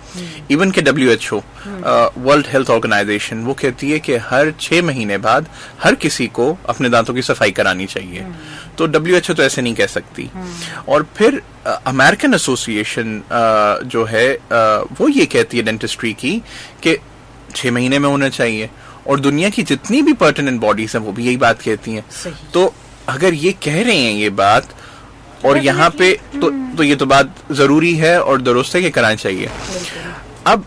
इवन के WHO, वर्ल्ड हेल्थ ऑर्गेनाइजेशन, वो कहती है कि हर 6 महीने बाद हर किसी को अपने दांतों की सफाई करानी चाहिए। तो WHO तो ऐसे नहीं कह सकती। और फिर अमेरिकन एसोसिएशन जो है वो ये कहती है डेंटिस्ट्री की कि 6 महीने में होना चाहिए, और दुनिया की जितनी भी पर्टिनेंट बॉडीज हैं वो भी यही बात कहती हैं। तो अगर ये कह रहे हैं ये बात, और यहाँ पे तो ये तो बात जरूरी है और दुरुस्त है कि कराना चाहिए। अब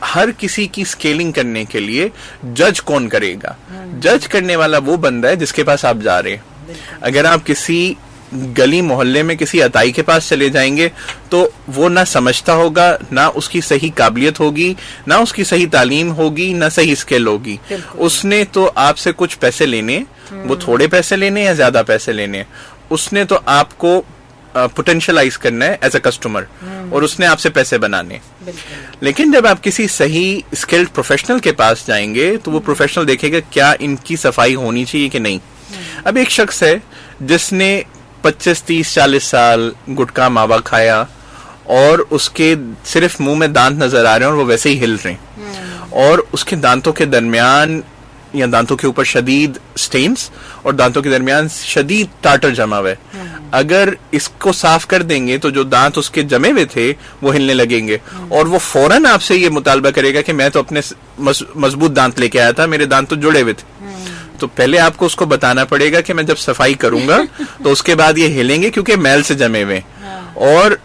हर किसी की स्केलिंग करने के लिए जज कौन करेगा? जज करने वाला वो बंदा है जिसके पास आप जा रहे हैं। अगर आप किसी गली मोहल्ले में किसी अताई के पास चले जाएंगे तो वो ना समझता होगा, ना उसकी सही काबिलियत होगी, ना उसकी सही तालीम होगी, ना सही स्किल होगी। उसने तो आपसे कुछ पैसे लेने, वो थोड़े पैसे लेने या ज्यादा पैसे लेने, उसने तो आपको पोटेंशियलाइज करना है एज अ कस्टमर, और उसने आपसे पैसे बनाने। लेकिन जब आप किसी सही स्किल्ड प्रोफेशनल के पास जाएंगे तो वो प्रोफेशनल देखेगा क्या इनकी सफाई होनी चाहिए कि नहीं। अब एक शख्स है जिसने 25, 30, 40 साल गुटखा मावा खाया और उसके सिर्फ मुंह में दांत नजर आ रहे हैं और वो वैसे ही हिल रहे हैं, और उसके दांतों के दरमियान या दांतों के ऊपर शदीद स्टेन्स और दांतों के दरमियान शदीद टाटर जमा हुआ है। अगर इसको साफ कर देंगे तो जो दांत उसके जमे हुए थे वो हिलने लगेंगे, और वो फौरन आपसे ये मुतालबा करेगा कि मैं तो अपने मजबूत दांत लेके आया था, मेरे दांत तो जुड़े हुए थे। तो पहले आपको उसको बताना पड़ेगा कि मैं जब सफाई करूंगा तो उसके बाद ये हिलेंगे क्योंकि मैल से जमे हुए। और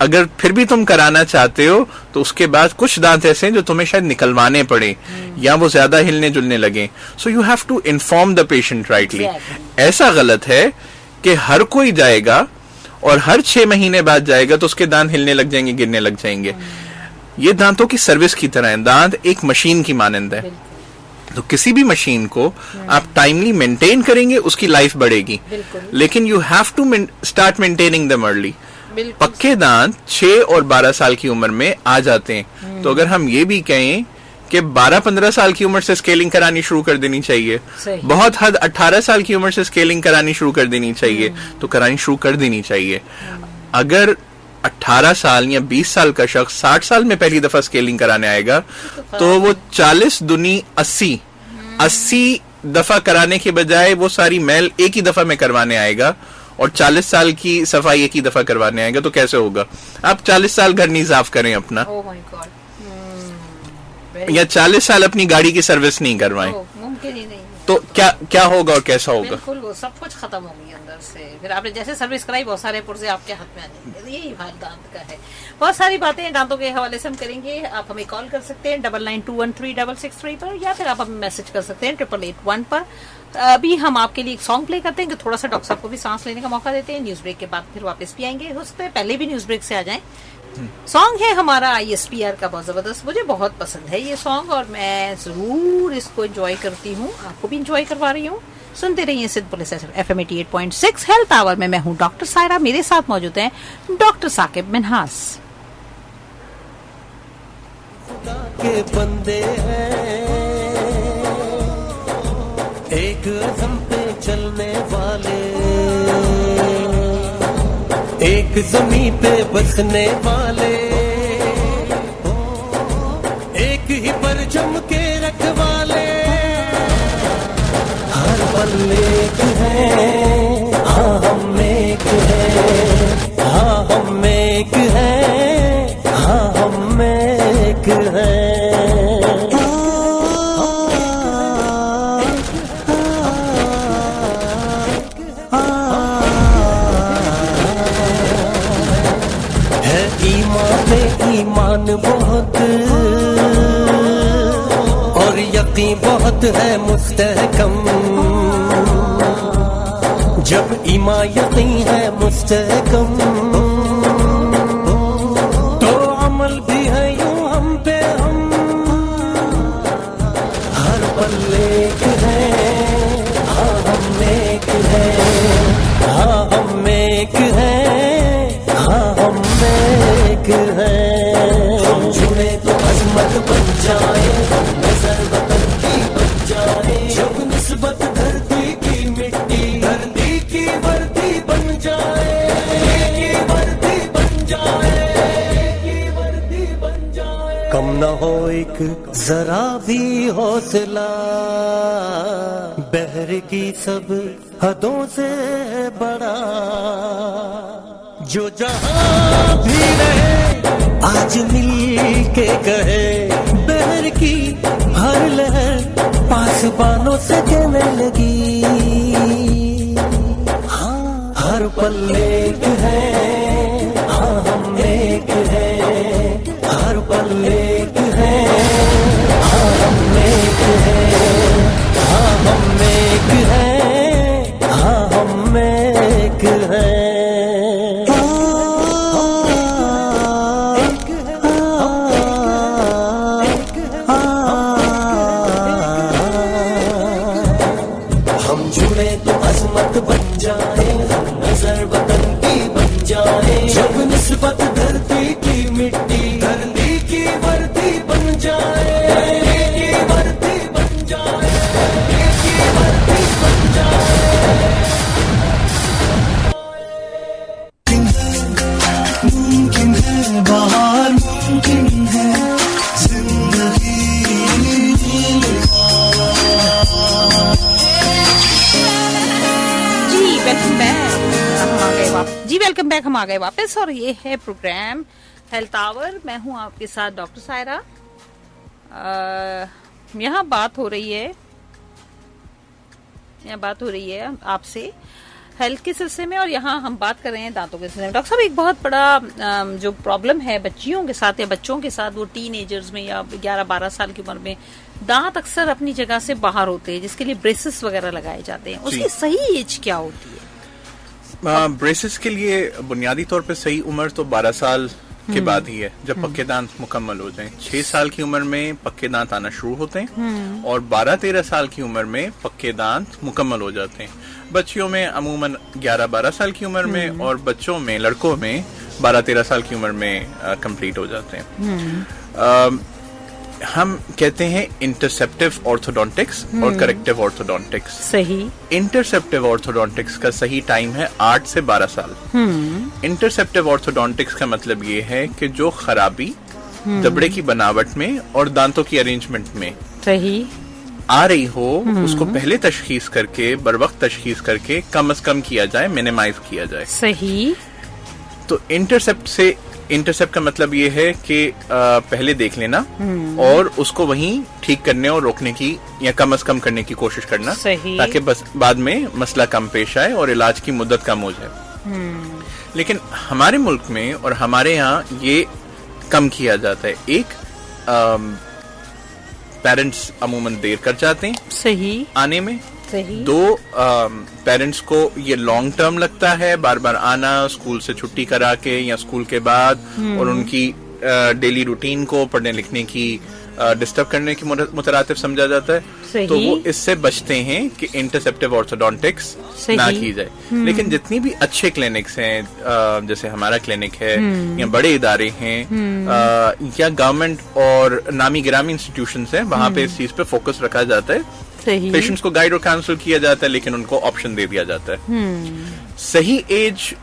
अगर फिर भी तुम कराना चाहते हो तो उसके बाद कुछ दांत ऐसे हैं जो तुम्हें शायद निकलवाने पड़े या वो ज्यादा हिलने जुलने लगे। So you have to inform the patient rightly. ऐसा गलत है कि हर कोई जाएगा और हर 6 महीने बाद जाएगा तो उसके दांत हिलने लग जाएंगे, गिरने लग जाएंगे। ये दांतों की सर्विस की तरह है, दांत एक मशीन की मानंद है। तो किसी भी मशीन को आप टाइमली मेंटेन करेंगे उसकी लाइफ बढ़ेगी, लेकिन you have to start maintaining them early. पक्के दांत 6 और 12 साल की उम्र में आ जाते हैं। तो अगर हम ये भी कहें कि 12-15 साल की उम्र से स्केलिंग करानी शुरू कर देनी चाहिए, बहुत हद 18 साल की उम्र से स्केलिंग करानी शुरू कर देनी चाहिए, तो करानी शुरू कर देनी चाहिए। अगर 18 साल या 20 साल का शख्स 60 साल में पहली दफा स्केलिंग कराने आएगा तो वो 40 दूनी 80 दफा कराने के बजाय वो सारी मैल एक ही दफा में करवाने आएगा, और 40 साल की सफाई एक ही दफा करवाने आएगा, तो कैसे होगा? आप 40 साल घर नहीं साफ करें अपना, या 40 साल अपनी गाड़ी की सर्विस नहीं करवाएं, मुमकिन ही नहीं। तो क्या होगा और कैसा होगा? बिल्कुल, वो सब कुछ खत्म हो गई अंदर से। फिर आपने जैसे सर्विस कराई, बहुत सारे पुर्जे आपके हाथ में आ जाएंगे। यही हाल दांत का है। बहुत सारी बातें दांतों के हवाले से हम करेंगे। आप हमें कॉल कर सकते हैं 99213663 पर, या फिर आप हमें मैसेज कर सकते हैं 8881 पर। अभी हम आपके लिए एक सॉन्ग प्ले करते हैं कि थोड़ा सा डॉक्टर साहब को भी सांस लेने का मौका देते हैं। न्यूज ब्रेक के बाद फिर वापस भी आएंगे, हो सकता है पहले भी न्यूज ब्रेक से आ जाएं। सॉन्ग है हमारा ISPR का, बहुत जबरदस्त, मुझे बहुत पसंद है ये सॉन्ग और मैं जरूर इसको एंजॉय करती हूँ, आपको भी एंजॉय करवा रही हूँ। सुनते रहिए सिद्ध पुलिस FM 88.6 हेल्थ आवर में। मैं हूँ डॉक्टर सायरा, मेरे साथ मौजूद हैं डॉक्टर साकिब मिन्हास। के बंदे हैं एक दम पे चलने वाले, एक जमीन पे बसने वाले, एक ही परचम के रखवाले, हर पल एक है, हाँ हम एक है, हाँ हम एक है, हाँ हम एक है। ईमान बहुत और यकीन बहुत है मुस्तहकम, जब ईमान यकीन है मुस्तहकम तो अमल भी है यूं हम पे हम, हर पल एक है, हाँ हम एक है, हाँ हम एक है, हाँ हम एक है। हम जुड़े तो अजमत बन जाए, नजर वतन की बन जाए, जब निस्बत धरती की मिट्टी, धरती की वर्दी बन जाए, की वर्दी बन जाए, की वर्दी बन जाए। कम न हो एक जरा भी हौसला, बहर की सब हदों से बड़ा, जो जहां भी रहे आज मिल के कहे, बहर की हर लहर पासबानों से कहने लगी, हाँ हर पल एक है, हाँ हम एक है, हर पल एक है, हाँ हम एक है, हाँ हम एक है, हाँ हम एक है। बन जाए, नजर वतन की बन जाए, जब निस्बत धरती की मिट्टी, धरती की वर्दी बन जाए, की वर्दी बन जाए, की वर्दी बन जाए। मुमकिन है बाहर, मुमकिन है जिंदगी। वेलकम बैक, हम आ गए वापस और ये है प्रोग्राम हेल्थ आवर। मैं हूं आपके साथ डॉक्टर सायरा। यहाँ बात हो रही है आपसे हेल्थ के सिलसिले में, और यहाँ हम बात कर रहे हैं दांतों के सिलसिले में। डॉक्टर साहब, एक बहुत बड़ा जो प्रॉब्लम है बच्चियों के साथ या बच्चों के साथ, वो टीनेजर्स में या 11-12 साल की उम्र में दांत अक्सर अपनी जगह से बाहर होते हैं, जिसके लिए ब्रेसेस वगैरह लगाए जाते हैं। उसकी सही एज क्या होती है? ब्रेसेस के लिए बुनियादी तौर पे सही उम्र तो 12 साल के बाद ही है, जब पक्के दांत मुकम्मल हो जाएं। 6 साल की उम्र में पक्के दांत आना शुरू होते हैं और 12-13 साल की उम्र में पक्के दांत मुकम्मल हो जाते हैं। बच्चियों में अमूमन 11-12 साल की उम्र में, और बच्चों में, लड़कों में 12-13 साल की उम्र में कंप्लीट हो जाते हैं। हम कहते हैं इंटरसेप्टिव ऑर्थोडोंटिक्स और करेक्टिव ऑर्थोडोंटिक्स। सही। इंटरसेप्टिव ऑर्थोडोंटिक्स का सही टाइम है 8 से 12 साल। इंटरसेप्टिव ऑर्थोडोंटिक्स का मतलब ये है कि जो खराबी जबड़े की बनावट में और दांतों की अरेंजमेंट में सही आ रही हो, उसको पहले तशखीस करके, बर वक्त तशखीस करके कम से कम किया जाए, मिनिमाइज किया जाए। सही। तो इंटरसेप्ट का मतलब ये है कि पहले देख लेना और उसको वहीं ठीक करने और रोकने की या कम से कम करने की कोशिश करना, ताकि बस बाद में मसला कम पेश आए और इलाज की मुद्दत कम हो जाए। लेकिन हमारे मुल्क में और हमारे यहाँ ये कम किया जाता है। एक, पेरेंट्स अमूमन देर कर जाते हैं सही आने में। सही। 2, पेरेंट्स को ये लॉन्ग टर्म लगता है, बार बार आना स्कूल से छुट्टी करा के या स्कूल के बाद, और उनकी डेली रूटीन को पढ़ने लिखने की डिस्टर्ब करने की मुतरातिब समझा जाता है। तो वो इससे बचते हैं कि इंटरसेप्टिव ऑर्थोडोंटिक्स ना की जाए। लेकिन जितनी भी अच्छे क्लिनिक्स हैं, जैसे हमारा क्लिनिक है या बड़े इदारे हैं या गवर्नमेंट और नामी गिरामी इंस्टीट्यूशंस हैं, वहां पे इस चीज पे फोकस रखा जाता है। पेशेंट्स को गाइड और काउंसिल किया जाता है, लेकिन उनको ऑप्शन दे दिया जाता है। सही एज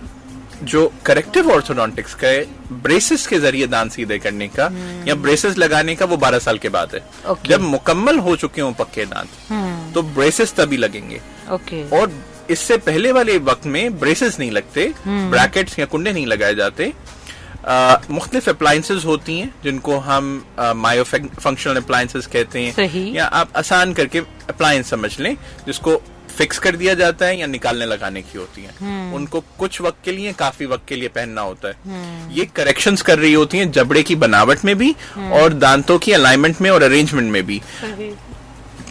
जो करेक्टिव ऑर्थोडोंटिक्स का है, ब्रेसेस के जरिए दांत सीधे करने का या ब्रेसेस लगाने का, वो 12 साल के बाद है। जब मुकम्मल हो चुके हों पक्के दांत तो ब्रेसेस तभी लगेंगे। और इससे पहले वाले वक्त में ब्रेसेस नहीं लगते, ब्रैकेट्स या कुंडे नहीं लगाए जाते। मुख्तलिफ अप्लायंसेस होती हैं जिनको हम मायो फंक्शनल अप्लायंसेस कहते हैं, या आप आसान करके अप्लायंस समझ लें, जिसको फिक्स कर दिया जाता है या निकालने लगाने की होती हैं। उनको कुछ वक्त के लिए, काफी वक्त के लिए पहनना होता है। ये करेक्शंस कर रही होती हैं जबड़े की बनावट में भी और दांतों की अलाइनमेंट में और अरेंजमेंट में भी।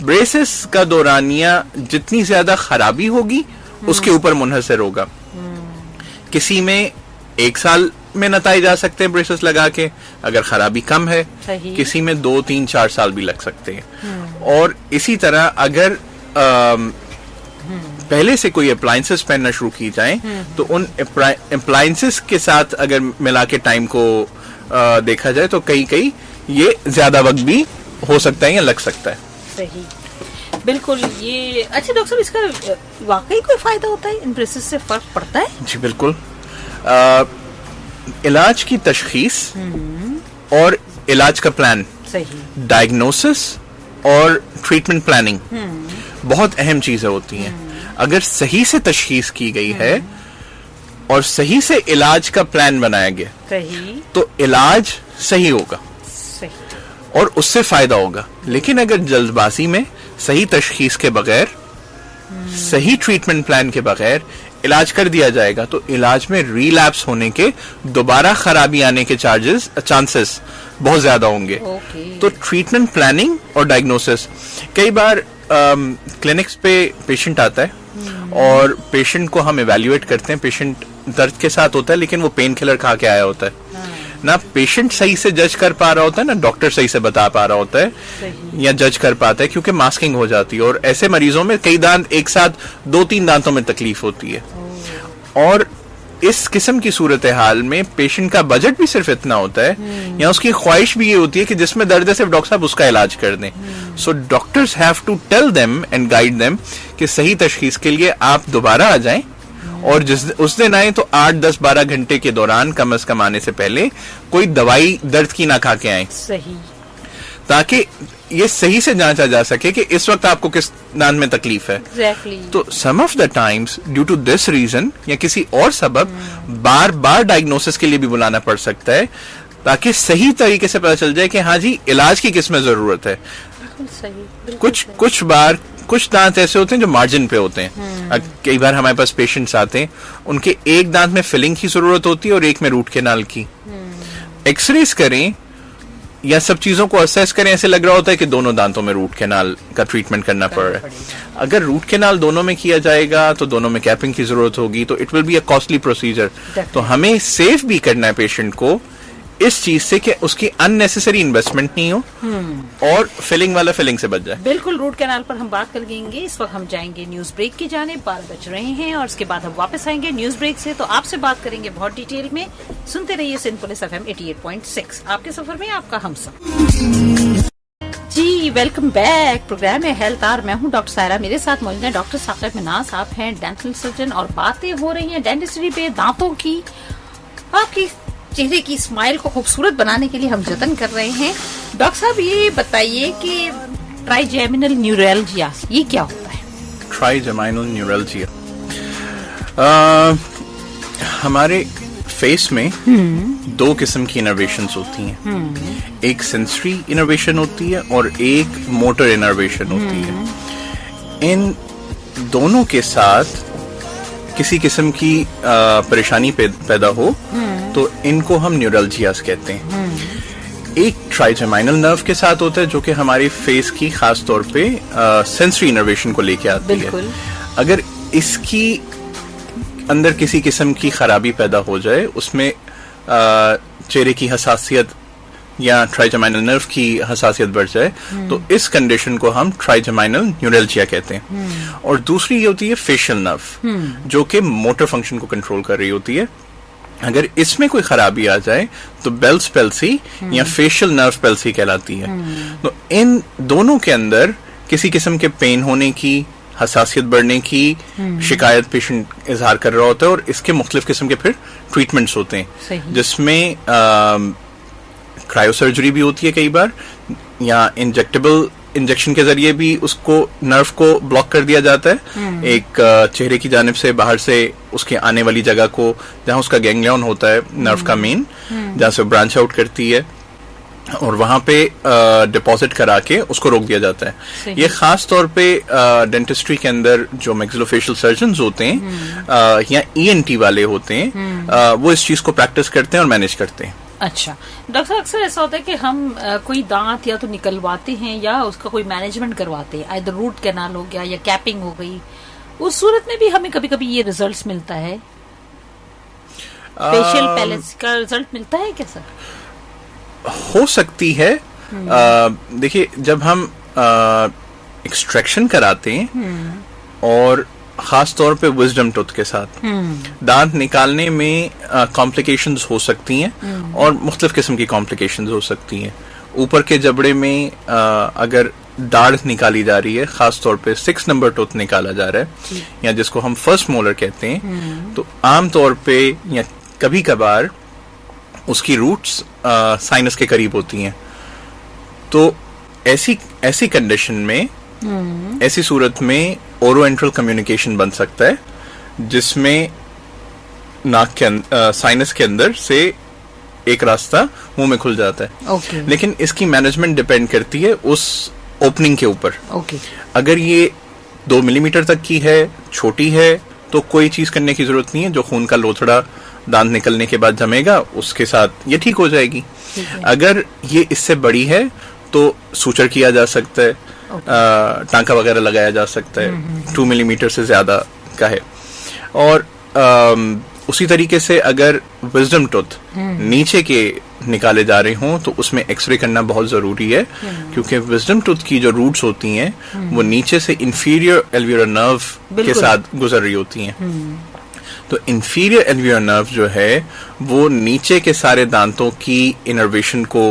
ब्रेसेस का दौरानिया जितनी ज्यादा खराबी होगी उसके ऊपर मुनहसर होगा। किसी में 1 साल में नताइज आ सकते हैं ब्रेसेस लगा के, अगर खराबी कम है। किसी में 2, 3, 4 साल भी लग सकते हैं। और इसी तरह अगर पहले से कोई अप्लायंसेस पहनना शुरू की जाए तो उन अप्लायंसेस के साथ अगर मिला के टाइम को देखा जाए तो कई ये ज्यादा वक्त भी हो सकता है या लग सकता है। सही, बिल्कुल। ये अच्छा डॉक्टर साहब, इसका वाकई कोई फायदा होता है? इन ब्रेसेस से फर्क पड़ता है? जी बिल्कुल। इलाज की तशखीस और इलाज का प्लान, डायग्नोसिस और ट्रीटमेंट प्लानिंग बहुत अहम चीजें होती हैं। अगर सही से तशखीस की गई है और सही से इलाज का प्लान बनाया गया तो इलाज सही होगा और उससे फायदा होगा। लेकिन अगर जल्दबाजी में सही तशखीस के बगैर, सही ट्रीटमेंट प्लान के बगैर इलाज कर दिया जाएगा तो इलाज में रिलैप्स होने के, दोबारा खराबी आने के चांसेस बहुत ज्यादा होंगे। तो ट्रीटमेंट प्लानिंग और डायग्नोसिस, कई बार क्लिनिक्स पे पेशेंट आता है और पेशेंट को हम इवैल्यूएट करते हैं। पेशेंट दर्द के साथ होता है लेकिन वो पेन किलर खा के आया होता है। ना पेशेंट सही से जज कर पा रहा होता है, ना डॉक्टर सही से बता पा रहा होता है या जज कर पाता है, क्योंकि मास्किंग हो जाती है। और ऐसे मरीजों में कई दांत एक साथ 2-3 दांतों में तकलीफ होती है। और इस किस्म की सूरत हाल में पेशेंट का बजट भी सिर्फ इतना होता है या उसकी ख्वाहिश भी ये होती है कि जिसमें दर्द है सिर्फ डॉक्टर साहब उसका इलाज कर दें। So doctors have to tell them and guide them कि सही तशखीस के लिए आप दोबारा आ जाएं, और उस दिन आए तो 8, 10, 12 घंटे के दौरान कम से कम आने से पहले कोई दवाई दर्द की ना खा के आए, ताकि ये सही से जांचा जा सके कि इस वक्त आपको किस दांत में तकलीफ है। तो some of the times due to this reason या किसी और सबब बार बार डायग्नोसिस के लिए भी बुलाना पड़ सकता है, ताकि सही तरीके से पता चल जाए कि हाँ जी इलाज की किस में जरूरत है। कुछ बार कुछ दांत ऐसे होते हैं जो मार्जिन पे होते हैं। कई बार हमारे पास पेशेंट्स आते हैं, उनके एक दांत में फिलिंग की जरूरत होती है और एक में रूट कैनाल की। एक्सरेज करें या सब चीजों को असेस करें, ऐसे लग रहा होता है कि दोनों दांतों में रूट कैनाल का ट्रीटमेंट करना पड़ रहा है। अगर रूट कैनाल दोनों में किया जाएगा तो दोनों में कैपिंग की जरूरत होगी, तो it will be a costly procedure. तो हमें सेफ भी करना है पेशेंट को इस चीज से कि उसकी अननेसेसरी इन्वेस्टमेंट नहीं हो और फिलिंग वाला फिलिंग से बच जाए। बिल्कुल, रूट कैनाल पर हम बात कर लेंगे। इस वक्त हम जाएंगे न्यूज ब्रेक की जानिब, 12 बज रहे हैं, और उसके बाद हम वापस आएंगे न्यूज ब्रेक से, तो आपसे बात करेंगे बहुत डिटेल में। सुनते रहिए सिंधपुलिस FM 88.6, आपके सफर में आपका हमसफर। Welcome back. प्रोग्राम है हेल्थ आवर, मैं हूं डॉक्टर सायरा, मेरे साथ मौजूद है डॉक्टर साकिब मिनाज साहब हैं डेंटल सर्जन, और बातें हो रही हैं डेंटिस्ट्री पे, दांतों की। आपकी चेहरे की स्माइल को खूबसूरत बनाने के लिए हम जतन कर रहे हैं। डॉक्टर साहब ये बताइए कि ट्राइजेमिनल न्यूरैल्जिया ये क्या होता है? ट्राइजेमिनल न्यूरैल्जिया हमारे फेस में दो किस्म की इनर्वेशंस होती हैं। एक सेंसरी इनर्वेशन होती है और एक मोटर इनर्वेशन होती है। इन दोनों के साथ किसी किस्म की परेशानी पैदा हो तो इनको हम न्यूरल्जियास कहते हैं। एक ट्राइजेमिनल नर्व के साथ होता है जो कि हमारी फेस की खास तौर पे सेंसरी इनर्वेशन को लेके आती है। अगर इसकी अंदर किसी किस्म की खराबी पैदा हो जाए, उसमें चेहरे की हसासियत या ट्राइजेमिनल नर्व की हसासियत बढ़ जाए, तो इस कंडीशन को हम ट्राइजेमिनल न्यूरल्जिया कहते हैं। और दूसरी ये होती है फेशियल नर्व, जो कि मोटर फंक्शन को कंट्रोल कर रही होती है। अगर इसमें कोई खराबी आ जाए तो बेल्स पैल्सी या फेशियल नर्व पैल्सी कहलाती है। तो इन दोनों के अंदर किसी किस्म के पेन होने की, हसासियत बढ़ने की शिकायत पेशेंट इजहार कर रहा होता है, और इसके मुख्तलिफ किस्म के फिर ट्रीटमेंट्स होते हैं, जिसमें क्रायोसर्जरी भी होती है कई बार, या इंजेक्शन के जरिए भी उसको नर्व को ब्लॉक कर दिया जाता है। एक चेहरे की जानिब से बाहर से उसके आने वाली जगह को, जहां उसका गैंग्लियन होता है नर्व का मेन, जहां से ब्रांच आउट करती है, और वहां पे डिपॉजिट करा के उसको रोक दिया जाता है। ये खास तौर पे डेंटिस्ट्री के अंदर जो मैक्सिलोफेशियल सर्जन्स होते हैं या ENT वाले होते हैं, वो इस चीज को प्रैक्टिस करते हैं और मैनेज करते हैं। अच्छा डॉक्टर साहब, अक्सर ऐसा होता है कि हम कोई दांत या तो निकलवाते हैं या उसका कोई मैनेजमेंट करवाते हैं, आइदर रूट कैनाल हो गया या कैपिंग हो गई। उस सूरत में भी हमें कभी कभी ये रिजल्ट्स मिलता है, फेशियल पैलेस का रिजल्ट मिलता है क्या सर? हो सकती है। देखिए, जब हम एक्सट्रैक्शन कराते हैं और खास तौर पे विजडम टूथ के साथ दांत निकालने में कॉम्प्लिकेशंस हो सकती हैं, और मुख्तलिफ किस्म की कॉम्प्लिकेशंस हो सकती हैं। ऊपर के जबड़े में अगर दाढ़ निकाली जा रही है, खास तौर पे 6 नंबर टूथ निकाला जा रहा है, या जिसको हम फर्स्ट मोलर कहते हैं, तो आम तौर पे या कभी कभार उसकी रूट्स साइनस के करीब होती हैं। तो ऐसी कंडीशन में, ऐसी सूरत में ओरोएंट्रल कम्युनिकेशन बन सकता है, जिसमें नाक के साइनस के अंदर से एक रास्ता मुंह में खुल जाता है। लेकिन इसकी मैनेजमेंट डिपेंड करती है उस ओपनिंग के ऊपर। अगर ये 2 मिलीमीटर तक की है, छोटी है, तो कोई चीज करने की जरूरत नहीं है। जो खून का लोथड़ा दांत निकलने के बाद जमेगा, उसके साथ ये ठीक हो जाएगी। अगर ये इससे बड़ी है तो सूचर किया जा सकता है, टांका वगैरह लगाया जा सकता है, 2 मिलीमीटर से ज्यादा का है। और उसी तरीके से अगर विजडम टूथ नीचे के निकाले जा रहे हों तो उसमें एक्सरे करना बहुत जरूरी है, क्योंकि विजडम टूथ की जो रूट्स होती हैं वो नीचे से इंफीरियर एल्वियोलर नर्व के साथ गुजर रही होती हैं। तो इंफीरियर एल्वियोलर नर्व जो है वो नीचे के सारे दांतों की इनर्वेशन को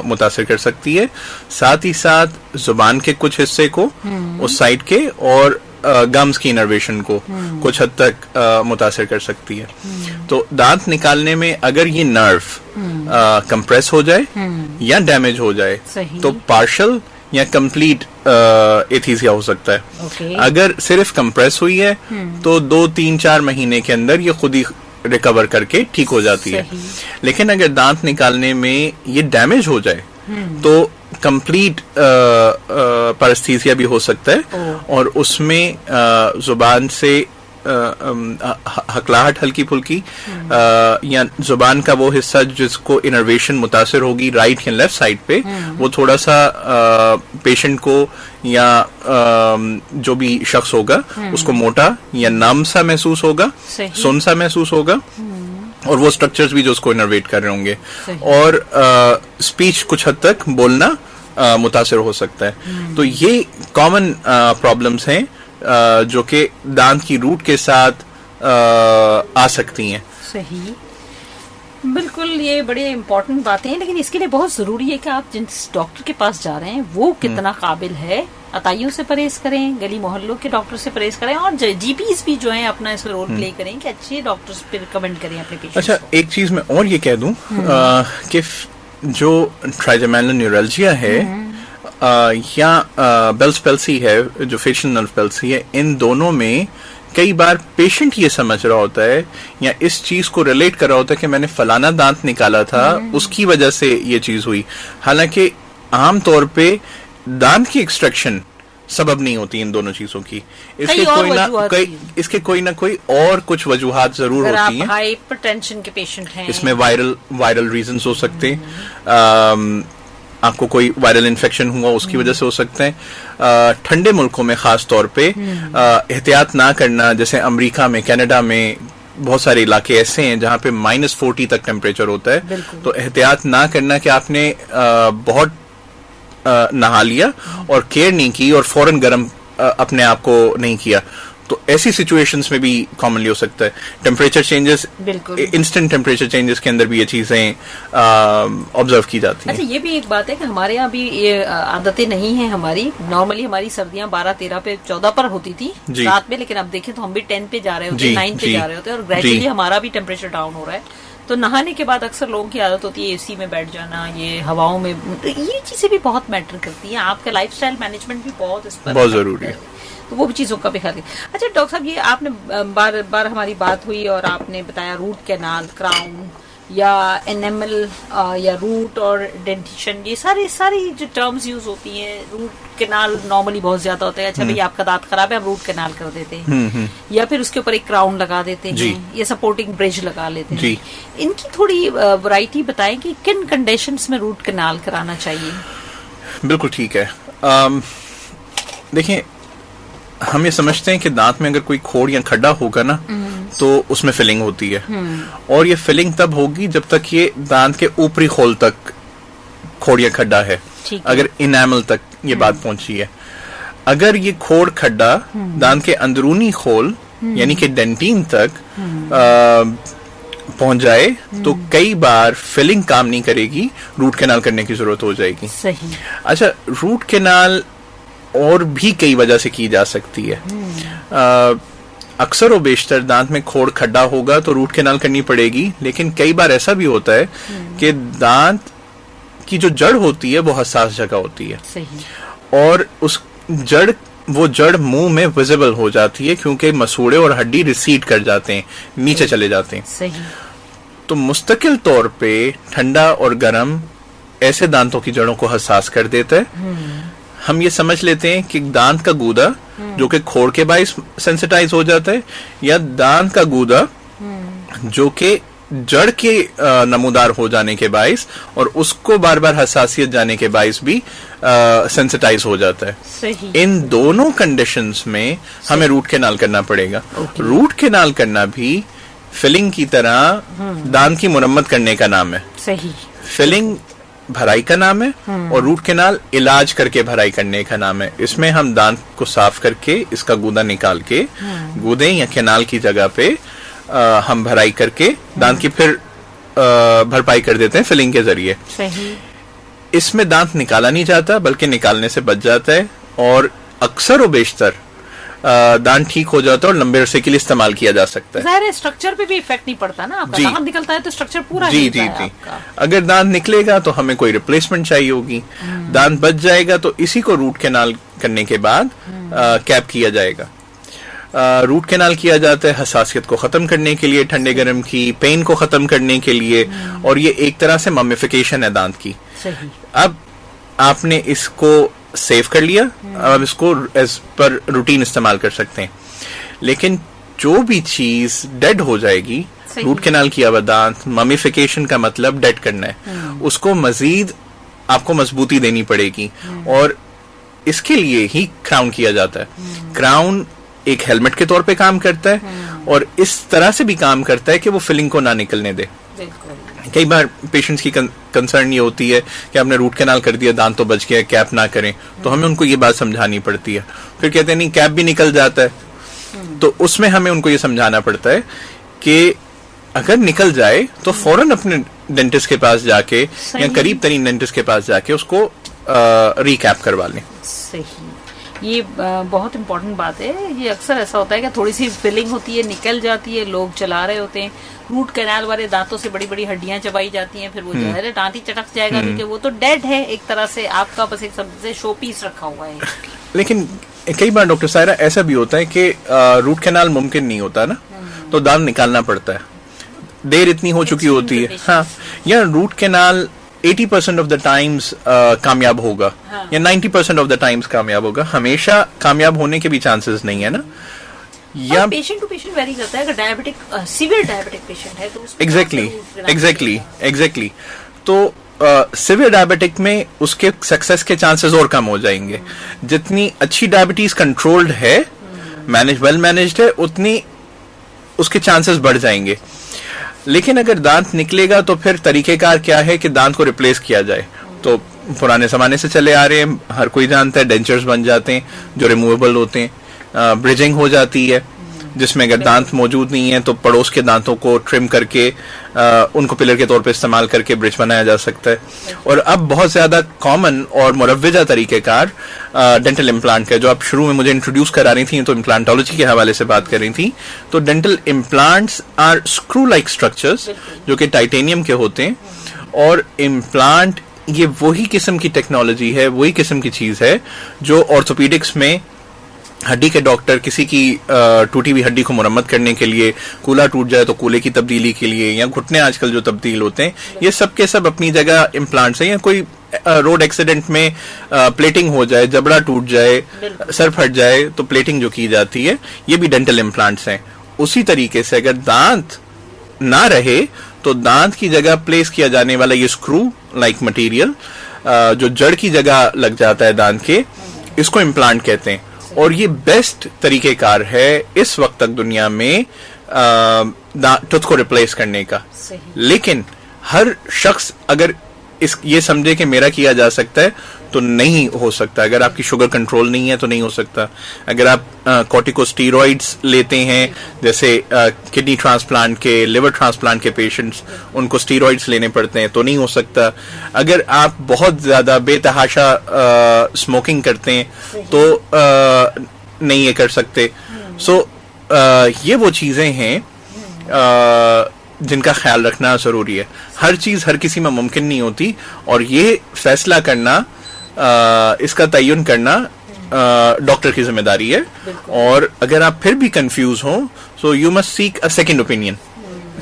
मुतासिर कर सकती है, साथ ही साथ जुबान के कुछ हिस्से को, उस साइड के, और गम्स की इनर्वेशन को कुछ हद तक मुतासिर कर सकती है। तो दांत निकालने में अगर ये नर्व कंप्रेस हो जाए या डैमेज हो जाए तो पार्शियल या कंप्लीट एथीसिया हो सकता है। अगर सिर्फ कंप्रेस हुई है तो 2-3-4 महीने के अंदर ये खुद ही रिकवर करके ठीक हो जाती है। लेकिन अगर दांत निकालने में ये डैमेज हो जाए तो कंप्लीट पैरेस्थीसिया भी हो सकता है, और उसमें जुबान से हकलाहट हल्की फुल्की, या जुबान का वो हिस्सा जिसको इनर्वेशन मुतासिर होगी राइट या लेफ्ट साइड पे, वो थोड़ा सा पेशेंट को या जो भी शख्स होगा उसको मोटा या नम सा महसूस होगा, सुन सा महसूस होगा, और वो स्ट्रक्चर्स भी जो उसको इनर्वेट कर रहे होंगे, और स्पीच कुछ हद तक बोलना मुतासिर हो सकता है। तो ये कॉमन प्रॉब्लम्स हैं जो कि दांत की रूट के साथ आ सकती हैं। सही। बिल्कुल, ये बड़े इम्पोर्टेंट बातें हैं, लेकिन इसके लिए बहुत जरूरी है कि आप जिस डॉक्टर के पास जा रहे हैं वो कितना काबिल है। अताइयों से परहेज करें, गली मोहल्लों के डॉक्टर से परहेज करें, और जीपीज भी जो है अपना इसमें रोल प्ले करें कि अच्छे डॉक्टर्स पे रिकमेंड करें अपने पेशेंट्स अच्छा, को। एक चीज मैं और ये कह दूं कि जो ट्राइजेमिनल न्यूरल्जिया है या बेल्स पैल्सी है, जो फेशियल नर्व पैल्सी है, इन दोनों में कई बार पेशेंट ये समझ रहा होता है या इस चीज को रिलेट कर रहा होता है कि मैंने फलाना दांत निकाला था, उसकी वजह से ये चीज हुई। हालांकि आम तौर पे दांत की एक्सट्रैक्शन सबब नहीं होती इन दोनों चीजों की। इसके कोई ना कोई और कुछ वजूहात जरूर होती हैं। हाइपरटेंशन के पेशेंट हैं, इसमें वायरल रीजंस हो सकते हैं, आपको कोई वायरल इन्फेक्शन हुआ उसकी वजह से हो सकते हैं। ठंडे मुल्कों में खास तौर पे एहतियात ना करना, जैसे अमेरिका में, कनाडा में बहुत सारे इलाके ऐसे हैं जहां पे -40 तक टेम्परेचर होता है, तो एहतियात ना करना कि आपने बहुत नहा लिया और केयर नहीं की और फौरन गर्म अपने आप को नहीं किया, तो ऐसी सिचुएशंस में भी कॉमनली हो सकता है। Temperature changes, instant temperature changes के अंदर भी ये चीजें ऑब्जर्व की जाती हैं। अच्छा, ये भी एक बात है कि हमारे यहाँ भी ये आदतें नहीं है हमारी। नॉर्मली हमारी सर्दियां 12-13 पे 14 पर होती थी रात में, लेकिन अब देखें तो हम भी 10 पे जा रहे होते हैं, 9 पे जा रहे होते हैं, और ग्रेजुअली हमारा भी टेम्परेचर डाउन हो रहा है। तो नहाने के बाद अक्सर लोगों की आदत होती है एसी में बैठ जाना, ये हवाओं में, ये चीजें भी बहुत मैटर करती हैं। आपका लाइफस्टाइल मैनेजमेंट भी बहुत इस पर बहुत जरूरी है, तो वो भी चीजों का भी ख्याल रखें। अच्छा डॉक्टर साहब, ये आपने बार बार हमारी बात हुई और आपने बताया रूट कैनाल, क्राउन या एनेमल या रूट और डेंटिशन, ये सारी जो टर्म्स यूज होती हैं। रूट कैनाल नॉर्मली बहुत ज्यादा होता है, अच्छा भाई आपका दांत खराब है, हम रूट कैनाल कर देते हैं, या फिर उसके ऊपर एक क्राउन लगा देते हैं, या सपोर्टिंग ब्रिज लगा लेते हैं। इनकी थोड़ी वैरायटी बताएं कि किन कंडीशंस में रूट कैनाल कराना चाहिए। बिल्कुल ठीक है। देखिए, हम ये समझते हैं कि दांत में अगर कोई खोड़ या खड्डा होगा ना, तो उसमें फिलिंग होती है, और ये फिलिंग तब होगी जब तक ये दांत के ऊपरी खोल तक खोड़ या खड्डा है, अगर इनेमल तक ये बात पहुंची है। अगर ये खोड़ खड्डा दांत के अंदरूनी खोल यानी कि डेंटिन तक पहुंच जाए, तो कई बार फिलिंग काम नहीं करेगी, रूट कैनाल करने की जरूरत हो जाएगी। सही। अच्छा, रूट कैनाल और भी कई वजह से की जा सकती है। अक्सर और बेशतर दांत में खोड़ खड्डा होगा तो रूट कैनाल करनी पड़ेगी, लेकिन कई बार ऐसा भी होता है कि दांत की जो जड़ होती है वो हसास जगह होती है। सही। और वो जड़ मुंह में विजिबल हो जाती है, क्योंकि मसूड़े और हड्डी रिसीड कर जाते हैं, नीचे चले जाते हैं। सही। तो मुस्तकिल तौर पे ठंडा और गर्म ऐसे दांतों की जड़ों को हसास कर देता है। हम ये समझ लेते हैं कि दांत का गूदा जो कि खोड़ के बाइस सेंसिटाइज हो जाता है, या दांत का गूदा जो कि जड़ के नमूदार हो जाने के बाइस और उसको बार बार हसासियत जाने के बाइस भी सेंसिटाइज हो जाता है। सही। इन दोनों कंडीशंस में हमें रूट कैनाल करना पड़ेगा। रूट कैनाल करना भी फिलिंग की तरह दांत की मुरम्मत करने का नाम है। सही। फिलिंग भराई का नाम है और रूट कैनाल इलाज करके भराई करने का नाम है। इसमें हम दांत को साफ करके इसका गूदा निकाल के गूदे या कैनाल की जगह पे हम भराई करके दांत की फिर भरपाई कर देते हैं फिलिंग के जरिए। सही। इसमें दांत निकाला नहीं जाता, बल्कि निकालने से बच जाता है, और अक्सर और बेशतर दांत ठीक हो जाता है और लंबे अरसे के लिए इस्तेमाल किया जा सकता है। ज़ाहिर स्ट्रक्चर पे भी इफेक्ट नहीं पड़ता ना, आपका दांत निकलता है तो स्ट्रक्चर पूरा जी। अगर दांत निकलेगा तो हमें कोई रिप्लेसमेंट चाहिए होगी, दांत बच जाएगा तो इसी को रूट कैनाल करने के बाद कैप किया जाएगा। रूट कैनाल किया जाता है हसासियत को खत्म करने के लिए, ठंडे गर्म की पेन को खत्म करने के लिए, और ये एक तरह से ममिफिकेशन है दांत की। सही। अब आपने इसको सेव कर लिया, अब इसको एज पर रूटीन इस्तेमाल कर सकते हैं। लेकिन जो भी चीज डेड हो जाएगी, रूट कैनाल किया हुआ दांत, ममिफिकेशन का मतलब डेड करना है, उसको मजीद आपको मजबूती देनी पड़ेगी, और इसके लिए ही क्राउन किया जाता है। क्राउन एक हेलमेट के तौर पे काम करता है, और इस तरह से भी काम करता है कि वो फिलिंग को ना निकलने दे। कई बार पेशेंट्स की कंसर्न ये होती है कि आपने रूट कैनाल कर दिया, दांत तो बच गया, कैप ना करें, तो हमें उनको ये बात समझानी पड़ती है। फिर कहते हैं नहीं, कैप भी निकल जाता है, तो उसमें हमें उनको ये समझाना पड़ता है कि अगर निकल जाए तो फौरन अपने डेंटिस्ट के पास जाके या करीब तरीन डेंटिस्ट के पास जाके उसको रिकैप करवा लें। सही, ये बहुत इम्पोर्टेंट बात है। ये अक्सर ऐसा होता है कि थोड़ी सी फिलिंग होती है, निकल जाती है, लोग चला रहे होते हैं, रूट कैनाल वाले दांतों से बड़ी बड़ी हड्डियां चबाई जाती हैं, फिर वो जो है दांत ही चटक जाएगा क्योंकि वो तो डेड है एक तरह से, आपका बस एक सबसे शो पीस रखा हुआ है। लेकिन कई बार डॉक्टर सायरा ऐसा भी होता है कि रूट कैनाल मुमकिन नहीं होता ना, तो दांत निकालना पड़ता है, देर इतनी हो चुकी होती है। हाँ, या root canal 80% of the times कामयाब होगा, या 90% ऑफ द टाइम्स कामयाब होगा, हमेशा कामयाब होने के भी चांसेस नहीं है ना। या पेशेंट टू पेशेंट वेरी करता है। अगर डायबिटिक सीवियर डायबिटिक पेशेंट है तो एग्जैक्टली तो सीवियर डायबिटिक में उसके सक्सेस के चांसेस और कम हो जाएंगे। जितनी अच्छी डायबिटीज कंट्रोल्ड है, वेल मैनेज्ड है, उतनी उसके चांसेस बढ़ जाएंगे। लेकिन अगर दांत निकलेगा तो फिर तरीकेकार क्या है कि दांत को रिप्लेस किया जाए। तो पुराने जमाने से चले आ रहे हैं, हर कोई जानता है, डेंचर्स बन जाते हैं जो रिमूवेबल होते हैं, ब्रिजिंग हो जाती है जिसमें अगर दांत मौजूद नहीं है तो पड़ोस के दांतों को ट्रिम करके उनको पिलर के तौर पे इस्तेमाल करके ब्रिज बनाया जा सकता है। और अब बहुत ज्यादा कॉमन और मुरव्वजा तरीकेकार डेंटल इम्प्लांट है, जो आप शुरू में मुझे इंट्रोड्यूस करा रही थी तो इम्प्लांटोलॉजी के हवाले से बात कर रही थी। तो dental implants are screw like structures जो कि टाइटेनियम के होते हैं, और इम्प्लांट ये वही किस्म की टेक्नोलॉजी है, वही किस्म की चीज है जो ऑर्थोपीडिक्स में हड्डी के डॉक्टर किसी की टूटी हुई हड्डी को मुरम्मत करने के लिए, कूला टूट जाए तो कूले की तब्दीली के लिए, या घुटने आजकल जो तब्दील होते हैं, ये सब के सब अपनी जगह इम्प्लांट्स हैं। या कोई रोड एक्सीडेंट में प्लेटिंग हो जाए, जबड़ा टूट जाए, सर फट जाए तो प्लेटिंग जो की जाती है, ये भी डेंटल इम्प्लांट्स हैं। उसी तरीके से अगर दांत ना रहे तो दांत की जगह प्लेस किया जाने वाला ये स्क्रू लाइक मटेरियल जो जड़ की जगह लग जाता है दांत के, इसको इम्प्लांट कहते हैं। और ये बेस्ट तरीकेकार है इस वक्त तक दुनिया में टूथ को रिप्लेस करने का। लेकिन हर शख्स अगर ये समझे कि मेरा किया जा सकता है तो नहीं हो सकता। अगर आपकी शुगर कंट्रोल नहीं है तो नहीं हो सकता। अगर आप कॉर्टिकोस्टेरॉइड्स लेते हैं, जैसे किडनी ट्रांसप्लांट के, लिवर ट्रांसप्लांट के पेशेंट्स, उनको स्टेरॉइड्स लेने पड़ते हैं तो नहीं हो सकता। अगर आप बहुत ज्यादा बेतहाशा स्मोकिंग करते हैं तो नहीं ये कर सकते। सो ये वो चीजें हैं जिनका ख्याल रखना जरूरी है। हर चीज हर किसी में मुमकिन नहीं होती, और ये फैसला करना, इसका तयन करना डॉक्टर की जिम्मेदारी है। और अगर आप फिर भी कंफ्यूज हो so you must seek a second opinion.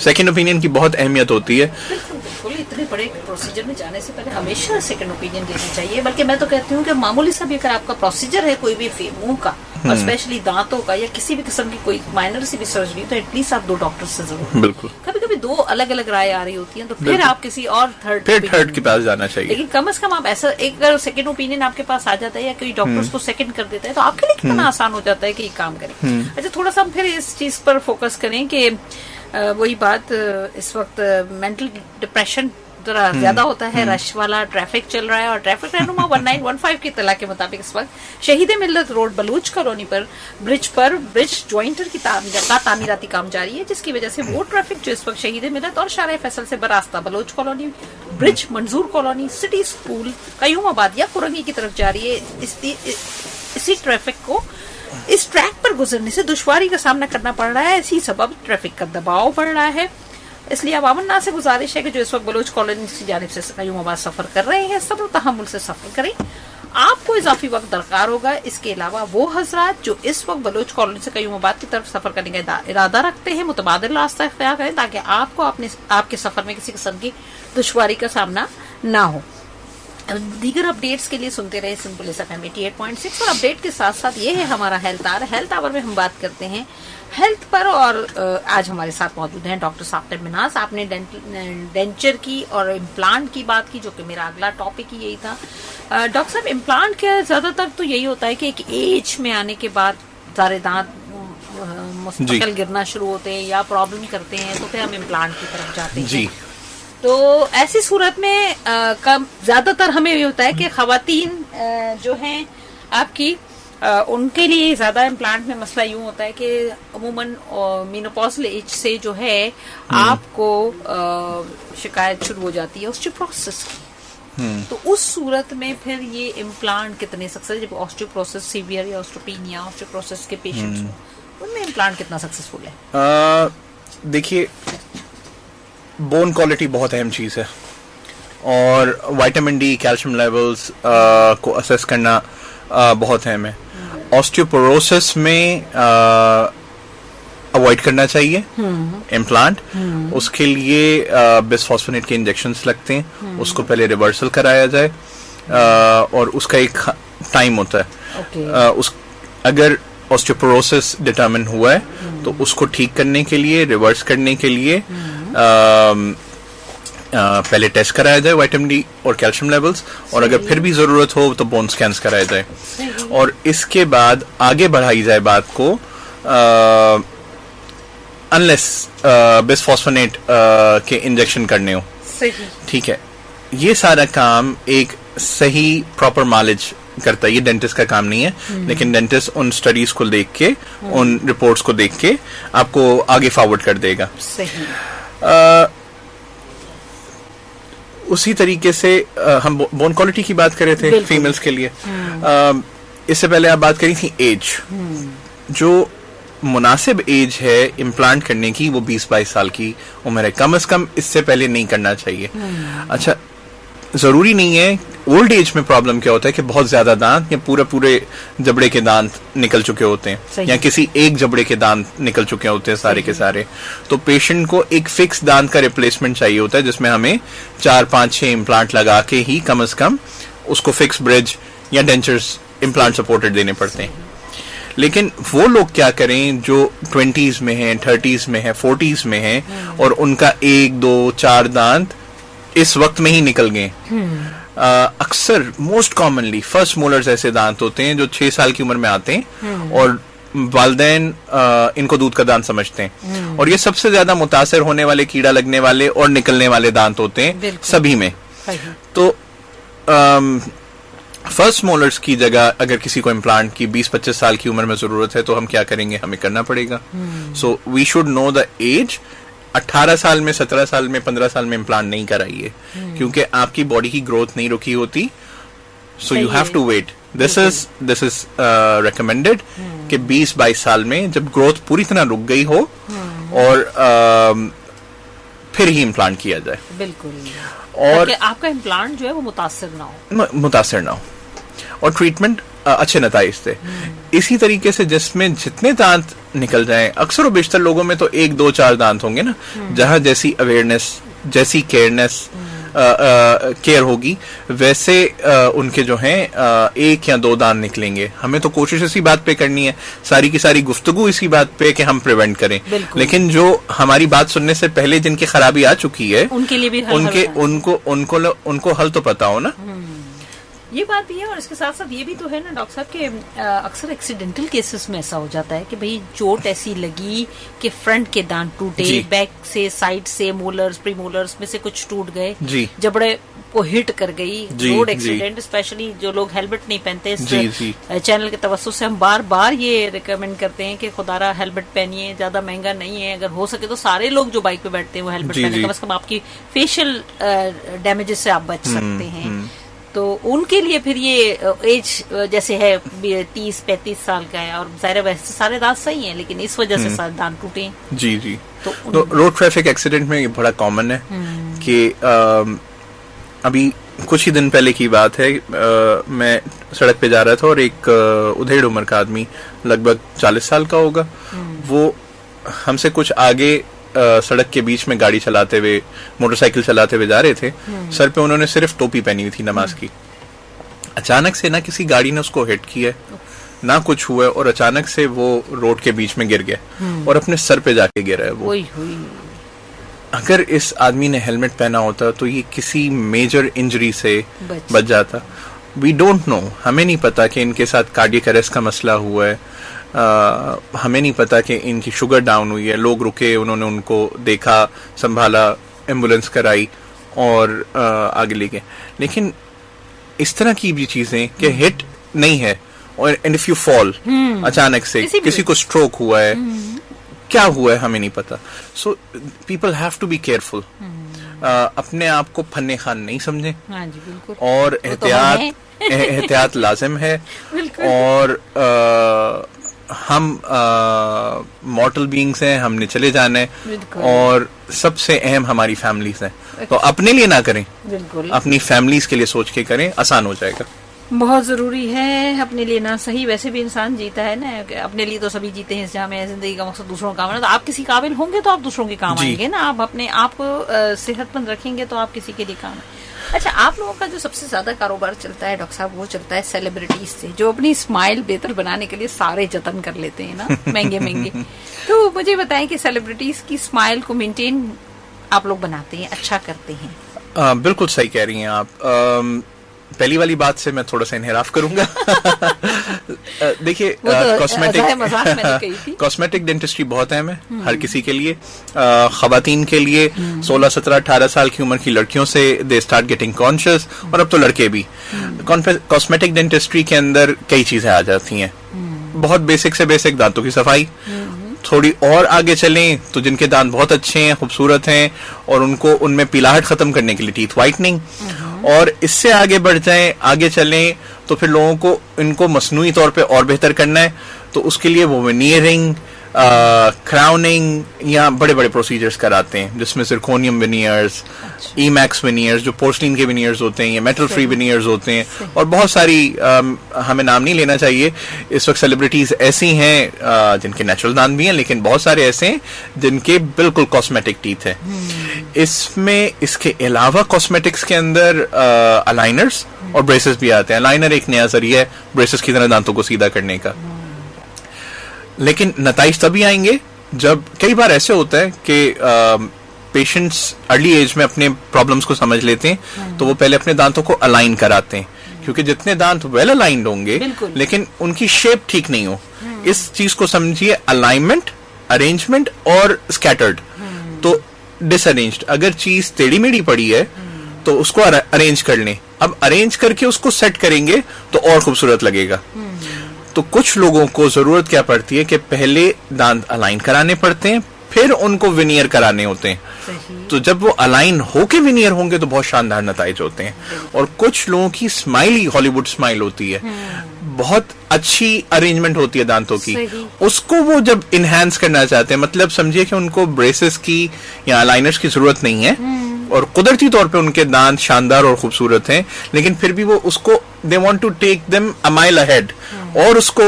Second opinion की बहुत अहमियत होती है। बिल्कुल, इतने बड़े प्रोसीजर में जाने से पहले हमेशा सेकंड ओपिनियन लेना चाहिए। बल्कि मैं तो कहती हूँ कि मामूली सा भी अगर आपका प्रोसीजर है कोई भी मुंह का, और स्पेशली दांतों का, या किसी भी किस्म की कोई माइनर सी भी सर्जरी, तो एटलीस्ट आप 2 डॉक्टर से जरूर। बिल्कुल, कभी कभी 2 अलग अलग राय आ रही होती है तो फिर आप किसी और थर्ड के पास जाना चाहिए। लेकिन कम से कम आप ऐसा एक अगर सेकंड ओपिनियन आपके पास आ जाता है या कोई डॉक्टर उसको सेकंड कर देता है तो आपके लिए कितना आसान हो जाता है कि ये काम करें। अच्छा, थोड़ा सा हम फिर इस चीज पर फोकस करें कि वही बात, इस वक्त मेंटल डिप्रेशन थोड़ा ज्यादा होता है, रश वाला ट्रैफिक चल रहा है, और ट्रैफिक रहनुमा 1915 की इत्तला के मुताबिक इस वक्त शहीद मिल्लत रोड बलूच कॉलोनी पर ब्रिज ज्वाइंटर की तामीराती काम जारी है, जिसकी वजह से वो ट्रैफिक जो इस वक्त शहीद मिल्लत और शारे फैसल से बरास्ता बलोच कॉलोनी, ब्रिज मंजूर कॉलोनी, सिटी स्कूल, कयूमाबाद या कुरंगी की तरफ जारी है, इसी ट्रैफिक को इस ट्रैक पर गुजरने से दुश्वारी का सामना करना पड़ रहा है। इसी सबब ट्रैफिक का दबाव बढ़ रहा है। इसलिए अवामन्ना से गुजारिश है कि जो इस वक्त बलोच कॉलोनी की जानिब से कयूमाबाद सफर कर रहे हैं, सब्र तहम्मुल से सफर करें। आपको इजाफी वक्त दरकार होगा। इसके अलावा वो हजरात जो इस वक्त बलोच कॉलोनी से कयूमाबाद की तरफ सफर करने का इरादा रखते हैं, मुतबादिल रास्ता इख्तियार करें ताकि आपको आपके सफर में किसी किस्म की दुश्वारी का सामना ना हो। दीगर अपडेट्स के लिए सुनते रहे सिंपल FM 88.6। और अपडेट के साथ साथ ये है हमारा हेल्थ आवर में हम बात करते हैं हेल्थ पर। और आज हमारे साथ मौजूद हैं डॉक्टर साकिब मिनाज। आपने डेंचर की और इम्प्लांट की बात की, जो कि मेरा अगला टॉपिक ही यही था। डॉक्टर साहब, इम्प्लांट के ज्यादातर तो यही होता है कि एक एज में आने के बाद सारे दांत मुस्तकिल गिरना शुरू होते हैं या प्रॉब्लम करते हैं, तो फिर हम इम्प्लांट की तरफ जाते हैं जी। तो ऐसी सूरत में ज्यादातर हमें ये होता है कि खवातीन जो हैं आपकी उनके लिए ज्यादा इम्प्लांट में मसला यूं होता है कि अमूमन मेनोपॉजल एज से जो है आपको शिकायत शुरू हो जाती है ऑस्टियोपोरोसिस की। तो उस सूरत में फिर ये इम्प्लांट कितने सक्सेस, जब ऑस्टियोपोरोसिस सीवियर या ऑस्टियोपेनिया ऑस्टियोपोरोसिस के पेशेंट्स हो, उनमें इम्प्लांट कितना सक्सेसफुल है? देखिए, बोन क्वालिटी बहुत अहम चीज है और विटामिन डी, कैल्शियम लेवल्स को असेस करना बहुत अहम है। ऑस्टियोपोरोसिस में अवॉइड करना चाहिए इम्प्लांट। उसके लिए बिसफॉस्फोनेट के इंजेक्शंस लगते हैं, उसको पहले रिवर्सल कराया जाए और उसका एक टाइम होता है। अगर ऑस्टियोपोरोसिस डिटरमिन हुआ है तो उसको ठीक करने के लिए, रिवर्स करने के लिए पहले टेस्ट कराया जाए विटामिन डी और कैल्शियम लेवल्स, और अगर फिर भी जरूरत हो तो बोन स्कैन्स कराया जाए और इसके बाद आगे बढ़ाई जाए बात को, अनलेस बिसफॉस्फोनेट के इंजेक्शन करने हो। ठीक है, ये सारा काम एक सही प्रॉपर मालिज करता है, ये डेंटिस्ट का काम नहीं है, लेकिन डेंटिस्ट उन स्टडीज को देख के, उन रिपोर्ट्स को देख के आपको आगे फॉरवर्ड कर देगा। उसी तरीके से हम बोन क्वालिटी की बात कर रहे थे फीमेल्स के लिए। इससे पहले आप बात करी थी एज, जो मुनासिब एज है इम्प्लांट करने की वो 20-22 साल की उम्र है, कम से कम इससे पहले नहीं करना चाहिए। अच्छा, जरूरी नहीं है। ओल्ड एज में प्रॉब्लम क्या होता है कि बहुत ज्यादा दांत या पूरे जबड़े के दांत निकल चुके होते हैं या किसी एक जबड़े के दांत निकल चुके होते हैं सारे के सारे, तो पेशेंट को एक फिक्स दांत का रिप्लेसमेंट चाहिए होता है, जिसमें हमें 4-5-6 इम्प्लांट लगा के ही कम से कम उसको फिक्स ब्रिज या डेंचर्स इम्प्लांट सपोर्टेड देने पड़ते हैं। लेकिन वो लोग क्या करें जो 20s में हैं, 30s में हैं, 40s में हैं और उनका 1-2-4 दांत इस वक्त में ही निकल गए। अक्सर मोस्ट कॉमनली फर्स्ट मोलर्स ऐसे दांत होते हैं जो 6 साल की उम्र में आते हैं और वालिदैन इनको दूध का दांत समझते हैं, और ये सबसे ज्यादा मुतासर होने वाले, कीड़ा लगने वाले और निकलने वाले दांत होते हैं सभी में। तो फर्स्ट मोलर्स की जगह अगर किसी को इम्प्लांट की 20-25 साल की उम्र में जरूरत है तो हम क्या करेंगे, हमें करना पड़ेगा। So we should know the age. 18 साल में, 17 साल में, 15 साल में इम्प्लांट नहीं कराइए, क्योंकि आपकी बॉडी की ग्रोथ नहीं रुकी होती। So you have to wait. This is recommended कि 20-22 साल में जब ग्रोथ पूरी तरह रुक गई हो और फिर ही इम्प्लांट किया जाए। बिल्कुल। और आपका इम्प्लांट जो है वो मुतासिर ना हो और ट्रीटमेंट अच्छे नताइज थे। इसी तरीके से जिसमें जितने दांत निकल जाएं, अक्सर और बेशतर लोगों में तो 1-2-4 दांत होंगे ना, जहां जैसी अवेयरनेस, जैसी केयर होगी, वैसे उनके जो हैं 1 या 2 दांत निकलेंगे। हमें तो कोशिश इसी बात पे करनी है, सारी की सारी गुफ्तगू इसी बात पे कि हम प्रिवेंट करें। लेकिन जो हमारी बात सुनने से पहले जिनकी खराबी आ चुकी है, उनके लिए भी उनको हल तो पता हो ना। ये बात भी है, और इसके साथ साथ ये भी तो है ना डॉक्टर साहब के अक्सर एक्सीडेंटल केसेस में ऐसा हो जाता है कि भाई चोट ऐसी लगी कि फ्रंट के दांत टूटे, बैक से, साइड से, मोलर्स, प्री मोलर्स में से कुछ टूट गए, जबड़े को हिट कर गई। रोड एक्सीडेंट, स्पेशली जो लोग हेलमेट नहीं पहनते, इस चैनल के तवज्जो से हम बार बार ये रिकमेंड करते हैं कि खुदारा हेलमेट पहनिए, ज्यादा महंगा नहीं है। अगर हो सके तो सारे लोग जो बाइक पे बैठते हैं वो हेलमेट पहने, कम से कम आपकी फेशियल डैमेजेस से आप बच सकते हैं। तो उनके लिए फिर ये एज जैसे है 30-35 साल का है, और ज़ाहिर वैसे सारे दांत सही हैं, लेकिन इस वजह से सारे दांत टूटे हैं। जी। तो रोड ट्रैफिक एक्सीडेंट में ये बड़ा कॉमन है कि अभी कुछ ही दिन पहले की बात है, मैं सड़क पे जा रहा था और एक उधेड़ उम्र का आदमी, लगभग 40 साल का होगा, वो हमसे कुछ आगे सड़क के बीच में गाड़ी चलाते हुए, मोटरसाइकिल चलाते हुए जा रहे थे। सर पे उन्होंने सिर्फ टोपी पहनी हुई थी नमाज की। अचानक से ना किसी गाड़ी ने उसको हिट किया, ना कुछ हुआ, और अचानक से वो रोड के बीच में गिर गया और अपने सर पे जाके गिरा है वो। अगर इस आदमी ने हेलमेट पहना होता तो ये किसी मेजर इंजरी से बच जाता। वी डोंट नो, हमें नहीं पता कि इनके साथ कार्डियक अरेस्ट का मसला हुआ है, हमें नहीं पता कि इनकी शुगर डाउन हुई है। लोग रुके, उन्होंने उनको देखा, संभाला, एम्बुलेंस कराई और आगे ले गए। लेकिन इस तरह की भी चीजें कि हिट नहीं है और एंड इफ यू फॉल अचानक से, किसी को स्ट्रोक हुआ है, क्या हुआ है हमें नहीं पता. So people have to be careful. अपने आप को फन्ने खान नहीं समझे. हाँ जी, बिल्कुल. और एहतियात लाजिम है. और हम मॉर्टल बीइंग्स हैं, हमने चले जाना है. और सबसे अहम हमारी फैमिलीज हैं. तो अपने लिए ना करें, अपनी फैमिलीज के लिए सोच के करें, आसान हो जाएगा. बहुत जरूरी है अपने लिए ना. सही, वैसे भी इंसान जीता है ना, अपने लिए तो सभी जीते हैं इस जहाँ में. जिंदगी का मकसद दूसरों का काम है. तो आप किसी काबिल होंगे तो आप दूसरों के काम आएंगे ना. आप अपने आप को सेहतमंद रखेंगे तो आप किसी के लिए काम है. अच्छा, आप लोगों का जो सबसे ज्यादा कारोबार चलता है डॉक्टर साहब, वो चलता है सेलिब्रिटीज से, जो अपनी स्माइल बेहतर बनाने के लिए सारे जतन कर लेते हैं ना, महंगे महंगे. तो मुझे बताएं कि सेलिब्रिटीज की स्माइल को मेंटेन आप लोग बनाते हैं, अच्छा करते हैं? बिल्कुल सही कह रही हैं आप. पहली वाली बात से मैं थोड़ा सा इनहराफ करूंगा. देखिए, कॉस्मेटिक डेंटिस्ट्री बहुत अहम है हर किसी के लिए. खवातीन के लिए 16, 17, 18 साल की उम्र की लड़कियों से दे स्टार्ट गेटिंग कॉन्शियस, और अब तो लड़के भी. कॉस्मेटिक डेंटिस्ट्री के अंदर कई चीजें आ जाती हैं. बहुत बेसिक से बेसिक दांतों की सफाई. थोड़ी और आगे चलें तो जिनके दांत बहुत अच्छे हैं, खूबसूरत हैं, और उनको उनमें पीलाहट खत्म करने के लिए टीथ व्हाइटनिंग. और इससे आगे बढ़ जाएं, आगे चलें तो फिर लोगों को इनको मसनूई तौर पे और बेहतर करना है, तो उसके लिए वो वेनियरिंग, क्राउनिंग या बड़े बड़े प्रोसीजर्स कराते हैं, जिसमें सिरकोनियम वेनियर्स, ईमैक्स वेनियर्स, जो पोर्सलिन के वेनियर्स होते हैं, या मेटल फ्री वेनियर्स होते हैं, और बहुत सारी हमें नाम नहीं लेना चाहिए. इस वक्त सेलिब्रिटीज ऐसी हैं जिनके नेचुरल दांत भी हैं, लेकिन बहुत सारे ऐसे हैं जिनके बिल्कुल कॉस्मेटिक टीथ है. इसमें इसके अलावा कॉस्मेटिक्स के अंदर अलाइनर्स और ब्रेसेस भी आते हैं. अलाइनर एक नया जरिया है ब्रेसेस की तरह दांतों को सीधा करने का. लेकिन नताइज तभी आएंगे जब, कई बार ऐसे होता है कि पेशेंट्स अर्ली एज में अपने प्रॉब्लम्स को समझ लेते हैं, तो वो पहले अपने दांतों को अलाइन कराते हैं. क्योंकि जितने दांत वेल अलाइंड होंगे लेकिन उनकी शेप ठीक नहीं हो, इस चीज को समझिए, अलाइनमेंट, अरेंजमेंट और स्कैटर्ड. तो डिसअरेंज्ड, अगर चीज टेढ़ी मेढ़ी पड़ी है तो उसको अरेंज कर लें. अब अरेंज करके उसको सेट करेंगे तो और खूबसूरत लगेगा. तो कुछ लोगों को जरूरत क्या पड़ती है कि पहले दांत अलाइन कराने पड़ते हैं, फिर उनको विनियर कराने होते हैं. तो जब वो अलाइन होके विनियर होंगे तो बहुत शानदार नताइज होते हैं. और कुछ लोगों की स्माइल ही हॉलीवुड स्माइल होती है, बहुत अच्छी अरेंजमेंट होती है दांतों की, उसको वो जब इनहैंस करना चाहते हैं, मतलब समझिए कि उनको ब्रेसेस की या अलाइनर्स की जरूरत नहीं है, और कुदरती तौर पे उनके दांत शानदार और खूबसूरत हैं, लेकिन फिर भी वो उसको they want to take them a mile ahead, और उसको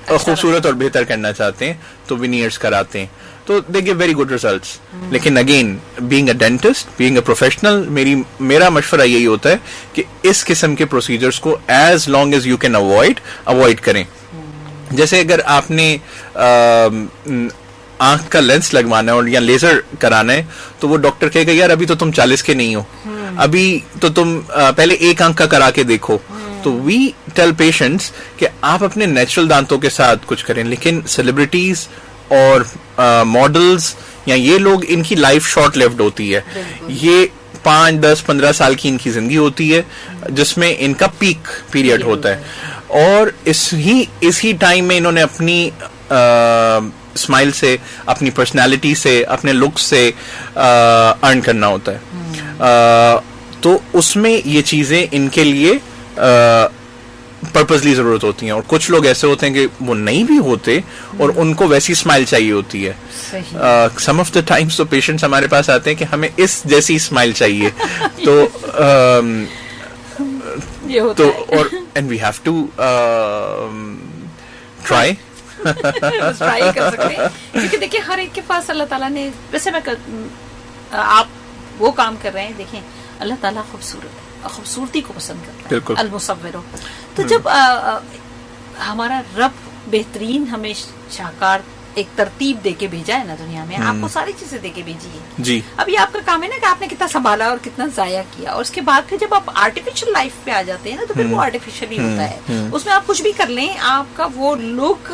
खूबसूरत और बेहतर करना चाहते हैं, तो विनियर्स कराते हैं. तो they give very good results. लेकिन again, being a dentist, being a professional, मेरा मशवरा यही होता है कि इस किस्म के प्रोसीजर्स को as long as you can avoid करें. जैसे अगर आपने आंख का लेंस लगवाना है और या लेजर कराना है, तो वो डॉक्टर कहेगा यार अभी तो तुम 40 के नहीं हो, अभी तो तुम पहले एक आंख का करा के देखो. तो वी टेल पेशेंट्स कि आप अपने नेचुरल दांतों के साथ कुछ करें. लेकिन सेलिब्रिटीज और मॉडल्स या ये लोग, इनकी लाइफ शॉर्ट लिव्ड होती है. ये 5, 10, 15 साल की इनकी जिंदगी होती है, जिसमें इनका पीक पीरियड होता है. और इसी टाइम में इन्होंने अपनी स्माइल से, अपनी पर्सनालिटी से, अपने लुक से अर्न करना होता है. तो उसमें ये चीजें इनके लिए पर्पसली जरूरत होती हैं. और कुछ लोग ऐसे होते हैं कि वो नहीं भी होते और उनको वैसी स्माइल चाहिए होती है. सम ऑफ द टाइम्स तो पेशेंट्स हमारे पास आते हैं कि हमें इस जैसी स्माइल चाहिए. तो और and we have to try कर सकते हैं. क्योंकि देखिए, हर एक के पास अल्लाह ताला ने, वैसे आप वो काम कर रहे हैं, देखें अल्लाह ताला खूबसूरती को पसंद करता है, अल-मुसव्विर. तो जब हमारा रब बेहतरीन हमें शाहकार एक तरतीब देके भेजा है ना दुनिया में, आपको सारी चीजें देके भेजी है जी। अभी आपका काम है ना कि आपने कितना संभाला और कितना जाया किया, और उसके बाद फिर जब आप आर्टिफिशियल लाइफ पे आ जाते हैं ना, तो फिर वो आर्टिफिशियल ही होता है। उसमें आप कुछ भी कर लें, आपका वो look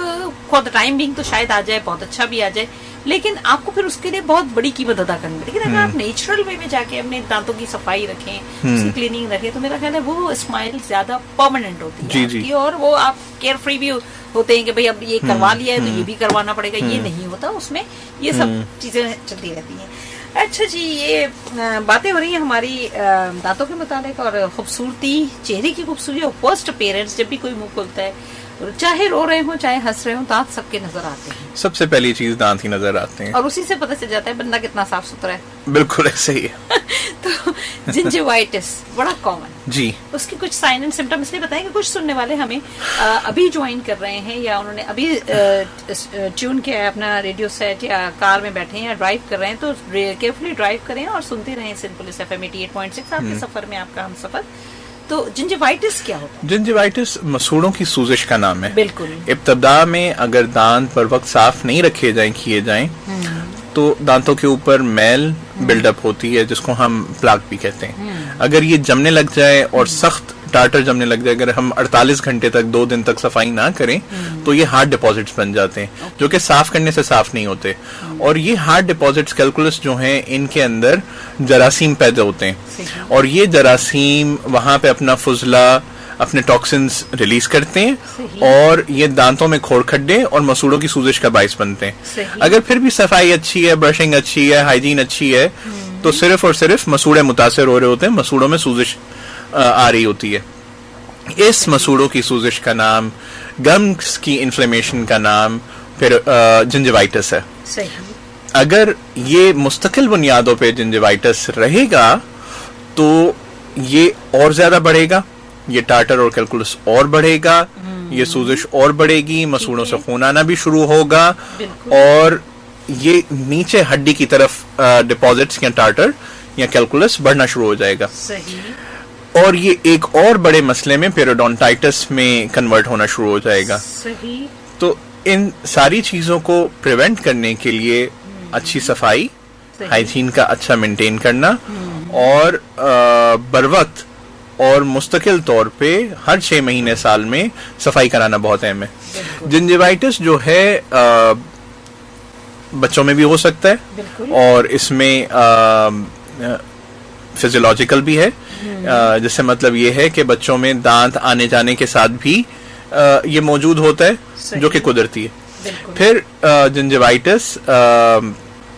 for the time being तो शायद आ जाए, बहुत अच्छा भी आ जाए, लेकिन आपको फिर उसके लिए बहुत बड़ी कीमत अदा करनी पड़ेगी। लेकिन अगर आप नेचुरल वे में जाके अपने दांतों की सफाई रखें, उसकी क्लीनिंग रखें, तो मेरा ख्याल है वो स्माइल ज्यादा परमानेंट होती है आपकी, और वो आप केयर फ्री भी होते हैं कि भाई अब ये करवा लिया है तो ये भी करवाना पड़ेगा, ये नहीं होता उसमें, ये सब चीजें चलती रहती हैं। अच्छा जी, ये बातें हो रही हैं हमारी दांतों के मुताबिक और खूबसूरती, चेहरे की खूबसूरती और फर्स्ट अपीयरेंस। जब भी कोई मुंह खोलता है, चाहे रो रहे हो चाहे हंस रहे हो, दांत सबके नजर आते हैं। सबसे पहली चीज दांत ही नजर आते हैं, और उसी से पता चल जाता है बंदा कितना साफ सुथरा है। बिल्कुल ऐसे ही है। तो जिंजिवाइटिस बड़ा कॉमन जी, उसकी कुछ साइन एंड सिम्टम इसलिए बताएं कि कुछ सुनने वाले हमें अभी ज्वाइन कर रहे हैं, या उन्होंने अभी ट्यून किया है अपना रेडियो सेट, या कार में बैठे हैं या ड्राइव कर रहे हैं, तो केयरफुली ड्राइव करें और सुनते रहें सिंपुलिस FM 88.6 आपके सफर में, आपका हम सफर। तो जिंजिवाइटिस क्या होता है? जिंजिवाइटिस मसूड़ों की सूजिश का नाम है। बिल्कुल। इब्तदा में अगर दांत पर वक्त साफ नहीं रखे जाएं, किए जाएं, तो दांतों के ऊपर मैल बिल्डअप होती है, जिसको हम प्लाक भी कहते हैं। अगर ये जमने लग जाए और सख्त टाटर जमने लग जाए, अगर हम 48 घंटे तक 2 दिन तक सफाई ना करें, तो ये हार्ड डिपॉजिट्स बन जाते हैं, जो कि साफ करने से साफ नहीं होते। और ये हार्ड डिपॉजिट्स कैलकुलस जो हैं, इनके अंदर जरासीम पैदा होते हैं, और ये जरासीम वहां पे अपना फुजला, अपने टॉक्सिन्स रिलीज करते हैं, और ये दांतों में खोड़ खड्डे और मसूड़ों की सूजिश का बाइस बनते हैं। अगर फिर भी सफाई अच्छी है, ब्रशिंग अच्छी है, हाइजीन अच्छी है, तो सिर्फ और सिर्फ मसूड़े मुतासिर हो रहे होते हैं, मसूड़ों में सूजिश आ रही होती है। इस मसूड़ों की सूजिश का नाम, गम्स की इन्फ्लेमेशन का नाम फिर जिंजिवाइटिस है। सही। अगर ये मुस्तकिल बुनियादों पे जिंजिवाइटिस रहेगा, तो ये और ज्यादा बढ़ेगा, ये टाटर और कैलकुलस और बढ़ेगा, ये सूजिश और बढ़ेगी, मसूड़ों से खून आना भी शुरू होगा, और ये नीचे हड्डी की तरफ डिपॉजिट्स या टाटर या कैलकुलस बढ़ना शुरू हो जाएगा। सही। और ये एक और बड़े मसले में पेरियोडोंटाइटिस में कन्वर्ट होना शुरू हो जाएगा। सही। तो इन सारी चीजों को प्रिवेंट करने के लिए अच्छी सफाई, हाइजीन का अच्छा मेंटेन करना, और बरवक्त और मुस्तकिल तौर पे हर 6 महीने साल में सफाई कराना बहुत अहम है। जिंजिवाइटिस जो है बच्चों में भी हो सकता है, और इसमें फिजियोलॉजिकल भी है, जिससे मतलब ये है कि बच्चों में दांत आने जाने के साथ भी ये मौजूद होता है, जो कि कुदरती है। फिर जिंजिवाइटिस